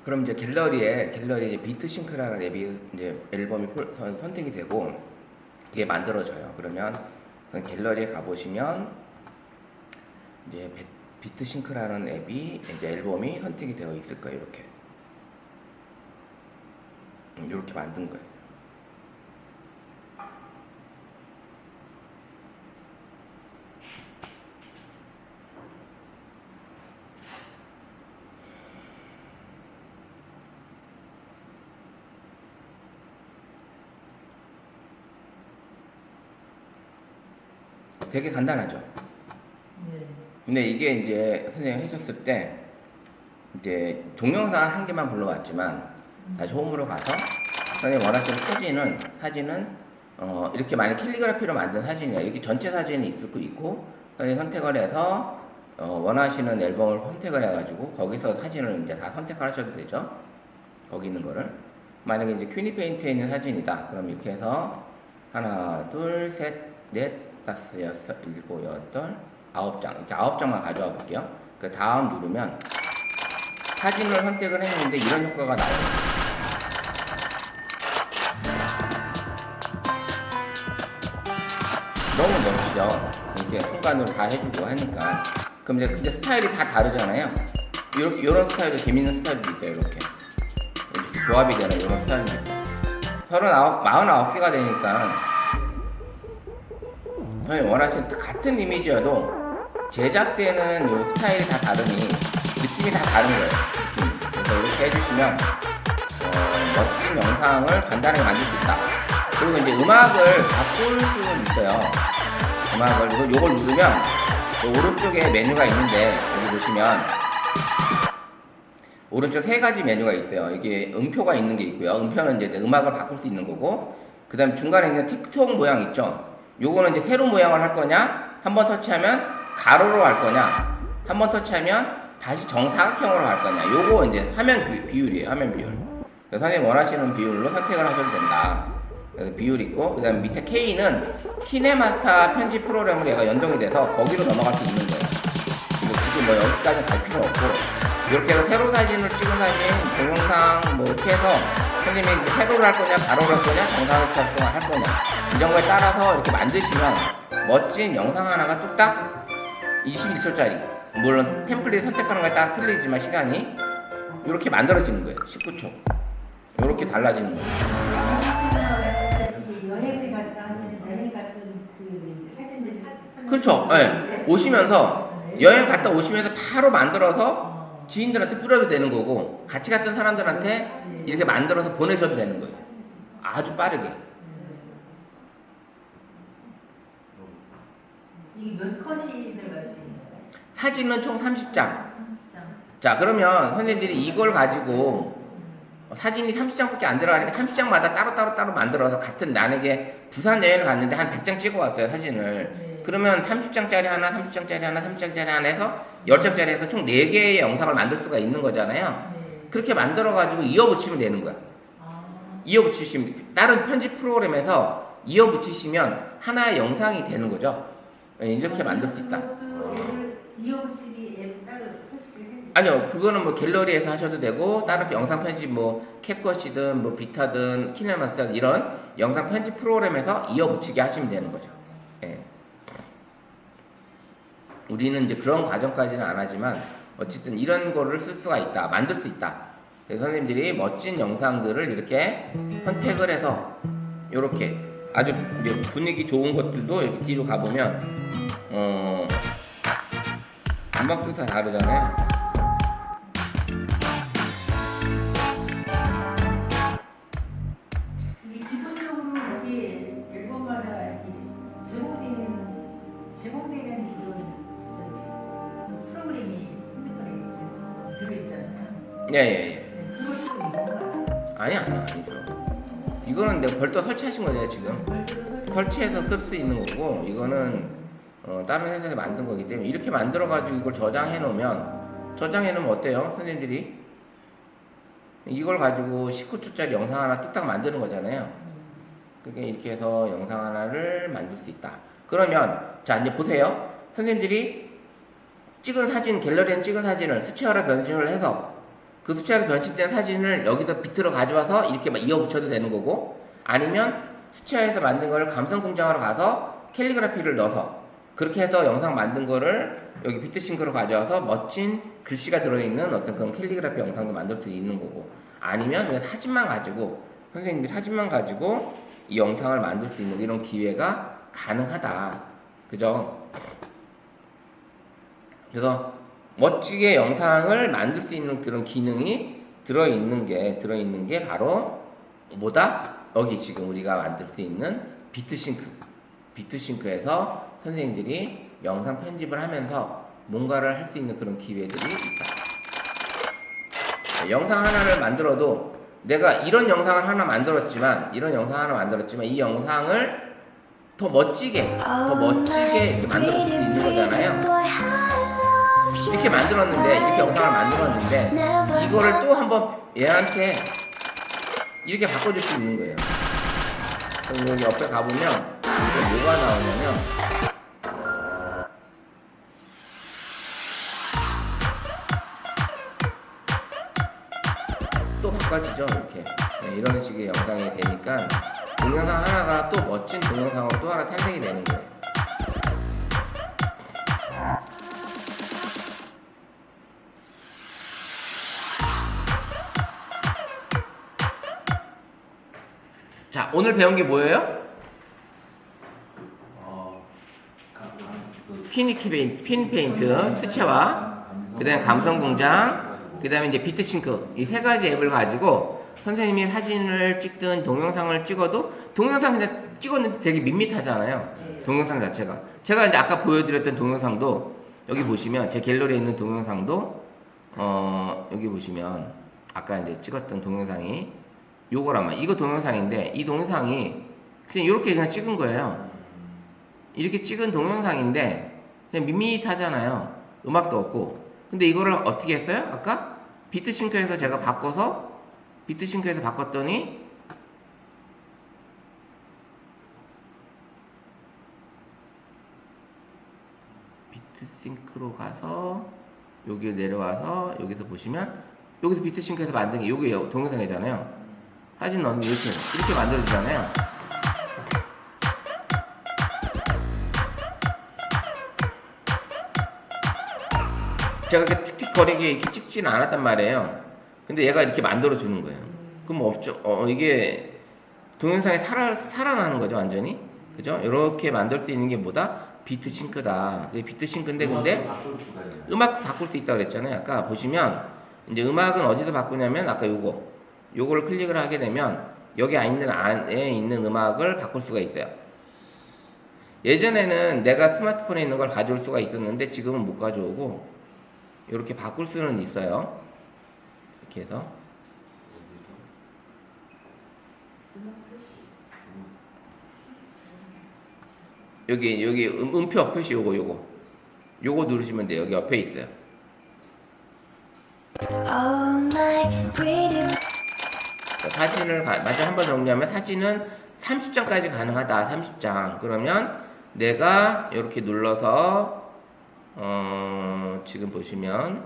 그럼 이제 갤러리에 비트싱크라는 앱이 이제 앨범이 선택이 되고 이게 만들어져요. 그러면 갤러리에 가보시면 이제 비트싱크라는 앱이 이제 앨범이 선택이 되어 있을 거예요. 이렇게 만든 거예요. 되게 간단하죠. 네. 근데 이게 이제 선생님이 하셨을 때 이제 동영상 한 개만 불러왔지만 다시 홈으로 가서 선생님 원하시는 사진은 이렇게 만약 캘리그라피로 만든 사진이야. 이렇게 전체 사진이 있을 거 있고 선생님 선택을 해서 원하시는 앨범을 선택을 해가지고 거기서 사진을 이제 다 선택을 하셔도 되죠. 거기 있는 거를 만약에 이제 큐니 페인트에 있는 사진이다. 그럼 이렇게 해서 하나, 둘, 셋, 넷, 다섯, 여섯, 일곱, 여덟, 9장 이렇게 9장만 가져와 볼게요. 그 다음 누르면 사진을 선택을 했는데 이런 효과가 나와요. 너무 멋지죠. 이렇게 공간으로 다 해주고 하니까. 그럼 이제 근데 스타일이 다 다르잖아요. 이런 스타일도 재밌는 스타일도 있어요. 이렇게 조합이 되는 이런 스타일도 있어요. 49개가 되니까 저희 원하시는 같은 이미지여도 제작되는 요 스타일이 다 다르니 느낌이 다 다른 거예요. 그래서 이렇게 해주시면 멋진 영상을 간단하게 만들 수 있다. 그리고 이제 음악을 바꿀 수는 있어요. 음악을 요걸 누르면 오른쪽에 메뉴가 있는데 여기 보시면 오른쪽 3가지 메뉴가 있어요. 이게 음표가 있는 게 있고요. 음표는 이제 음악을 바꿀 수 있는 거고, 그 다음에 중간에 있는 틱톡 모양 있죠. 요거는 이제 세로 모양을 할 거냐, 한번 터치하면 가로로 할 거냐, 한번 터치하면 다시 정사각형으로 할 거냐. 요거 이제 화면 비율이에요. 화면 비율. 그래서 선생님 원하시는 비율로 선택을 하셔도 된다. 그래서 비율 있고, 그 다음에 밑에 K는 키네마타 편집 프로그램으로 얘가 연동이 돼서 거기로 넘어갈 수 있는 거예요. 뭐 여기까지 갈 필요 없고 이렇게 해서 세로 사진을 찍은 사진, 동영상 뭐 이렇게 해서 선생님이 세로를 할 거냐, 가로를 할 거냐, 정사각형을 할 거냐 이 정도에 따라서 이렇게 만드시면 멋진 영상 하나가 뚝딱 21초짜리 물론 템플릿 선택하는 거에 따라 틀리지만 시간이 이렇게 만들어지는 거예요. 19초 이렇게 달라지는 거예요. 여행을 갔다 하면 여행 갔던 그 사진들 그렇죠. 네. 오시면서 여행 갔다 오시면서 바로 만들어서 지인들한테 뿌려도 되는 거고 같이 갔던 사람들한테 이렇게 만들어서 보내셔도 되는 거예요. 아주 빠르게. 이게 몇 컷이 들어갈 수 있는 거예요? 사진은 총 30장. 30장. 자 그러면 선생님들이 이걸 가지고 사진이 30장밖에 안 들어가니까 30장마다 따로 만들어서 같은 만약에 부산 여행을 갔는데 한 100장 찍어 왔어요 사진을. 네. 그러면 30장짜리 하나, 30장짜리 하나, 30장짜리 하나 해서 10장짜리 해서 총 4개의 영상을 만들 수가 있는 거잖아요. 네. 그렇게 만들어가지고 이어붙이면 되는 거야. 아, 이어붙이시면 다른 편집 프로그램에서 이어붙이시면 하나의 영상이 되는 거죠. 이렇게 만들 수 있다. 이것도 이어붙이기 앱 따로 설치를 해주세요. 아니요, 그거는 뭐 갤러리에서 하셔도 되고 다른 영상 편집 뭐 캡컷이든 뭐 비타든 키네마스터든 이런 영상 편집 프로그램에서 이어붙이게 하시면 되는 거죠. 예. 우리는 이제 그런 과정까지는 안 하지만 어쨌든 이런 거를 쓸 수가 있다, 만들 수 있다. 그래서 선생님들이 멋진 영상들을 이렇게 선택을 해서 이렇게 아주 이제 분위기 좋은 것들도 이렇게 뒤로 가보면 금방부터 다 다르잖아요. 이게 기본적으로 이렇게 앨범마다 이렇게 제공되는 그런 프로그램이 핸드폰에 들어있잖아요. 예. 그걸 쓰고 있는 거예요. 아니죠. 이거는 내가 별도 설치하신 거예요, 지금. 설치해서 쓸 수 있는 거고, 이거는 다른 회사에서 만든 거기 때문에 이렇게 만들어가지고 이걸 저장해 놓으면 어때요? 선생님들이 이걸 가지고 19초짜리 영상 하나 뚝딱 만드는 거잖아요. 그게 이렇게 해서 영상 하나를 만들 수 있다. 그러면 자 이제 보세요. 선생님들이 찍은 사진, 갤러리에 찍은 사진을 수채화로 변신을 해서 그 수채화로 변신된 사진을 여기서 비트로 가져와서 이렇게 막 이어 붙여도 되는 거고, 아니면 수채화에서 만든 걸 감성공장으로 가서 캘리그라피를 넣어서 그렇게 해서 영상 만든 거를 여기 비트싱크로 가져와서 멋진 글씨가 들어있는 어떤 그런 캘리그라피 영상도 만들 수 있는 거고, 아니면 그냥 사진만 가지고 선생님이 사진만 가지고 이 영상을 만들 수 있는 이런 기회가 가능하다. 그죠? 그래서 멋지게 영상을 만들 수 있는 그런 기능이 들어있는 게 바로 뭐다? 여기 지금 우리가 만들 수 있는 비트싱크에서 선생님들이 영상 편집을 하면서 뭔가를 할 수 있는 그런 기회들이 있다. 영상 하나를 만들어도 내가 이런 영상을 하나 만들었지만 이 영상을 더 멋지게 이렇게 만들 수 있는 거잖아요. 이렇게 만들었는데, 이렇게 영상을 만들었는데 이거를 또 한번 얘한테 이렇게 바꿔줄 수 있는 거예요. 그럼 여기 옆에 가보면 이게 뭐가 나오냐면 또 바꿔지죠. 이렇게 이런 식의 영상이 되니까 동영상 하나가 또 멋진 동영상으로 또 하나 탄생이 되는 거예요. 자, 오늘 배운 게 뭐예요? 핀 페인트, 수채화, 그 다음에 감성공장, 그 다음에 이제 비트싱크, 이 세 가지 앱을 가지고 선생님이 사진을 찍든 동영상을 찍어도 동영상 그냥 찍었는데 되게 밋밋하잖아요. 동영상 자체가. 제가 이제 아까 보여드렸던 동영상도 여기 보시면 제 갤러리에 있는 동영상도 여기 보시면 아까 이제 찍었던 동영상이 요거라면 이거 동영상인데 이 동영상이 그냥 이렇게 그냥 찍은 거예요. 이렇게 찍은 동영상인데 그냥 밋밋하잖아요. 음악도 없고. 근데 이거를 어떻게 했어요? 아까 비트싱크에서 제가 바꿨더니 비트싱크로 가서 여기 내려와서 여기서 보시면 여기서 비트싱크에서 만든 게 여기 동영상이잖아요. 사진 넣는 이렇게 만들어주잖아요. 제가 이렇게 틱틱거리게 이렇게 찍지는 않았단 말이에요. 근데 얘가 이렇게 만들어주는 거예요. 그럼 없죠. 이게 동영상에 살아나는 거죠, 완전히. 그죠? 이렇게 만들 수 있는 게 뭐다? 비트싱크다. 그게 비트싱크인데, 근데 바꿀 수가 있나요? 음악 바꿀 수 있다고 그랬잖아요. 아까 보시면 이제 음악은 어디서 바꾸냐면 아까 요거를 클릭을 하게 되면 여기 안에 있는 음악을 바꿀 수가 있어요. 예전에는 내가 스마트폰에 있는 걸 가져올 수가 있었는데 지금은 못 가져오고 이렇게 바꿀 수는 있어요. 이렇게 해서 여기 음표 표시 요거 누르시면 돼요. 여기 옆에 있어요. 사진을 마저 한번 정리하면 사진은 30장까지 가능하다. 30장. 그러면 내가 이렇게 눌러서 지금 보시면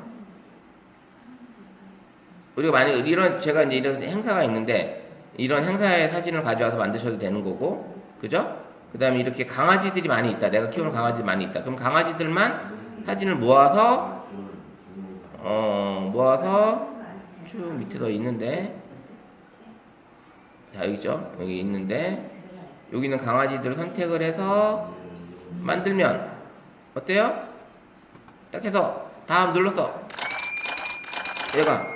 우리가 만약 제가 이제 이런 행사가 있는데 이런 행사의 사진을 가져와서 만드셔도 되는 거고, 그죠? 그 다음에 이렇게 강아지들이 많이 있다. 내가 키우는 강아지들이 많이 있다. 그럼 강아지들만 사진을 모아서 쭉 밑에 더 있는데, 자, 여기죠? 여기 있는데, 여기는 강아지들을 선택을 해서 만들면, 어때요? 딱 해서, 다음 눌렀어. 얘가.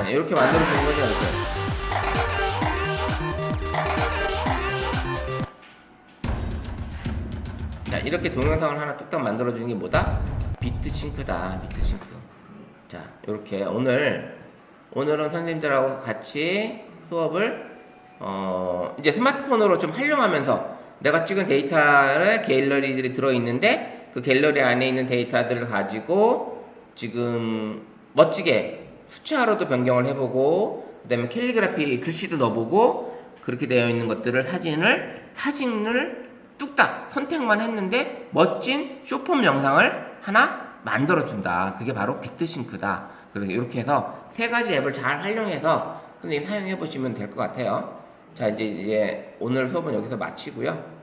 네, 이렇게 만들어주는 거죠, 이렇게. 자, 이렇게 동영상을 하나 뚝딱 만들어주는 게 뭐다? 비트싱크다. 비트싱크. 자, 이렇게 오늘은 선생님들하고 같이 수업을 이제 스마트폰으로 좀 활용하면서 내가 찍은 데이터에 갤러리들이 들어있는데 그 갤러리 안에 있는 데이터들을 가지고 지금 멋지게 수치화로도 변경을 해보고 그 다음에 캘리그라피 글씨도 넣어보고 그렇게 되어 있는 것들을 사진을 뚝딱 선택만 했는데 멋진 쇼폼 영상을 하나 만들어준다. 그게 바로 비트싱크다. 그래서 이렇게 해서 세 가지 앱을 잘 활용해서 선생님 사용해 보시면 될 것 같아요. 자, 이제 오늘 수업은 여기서 마치고요.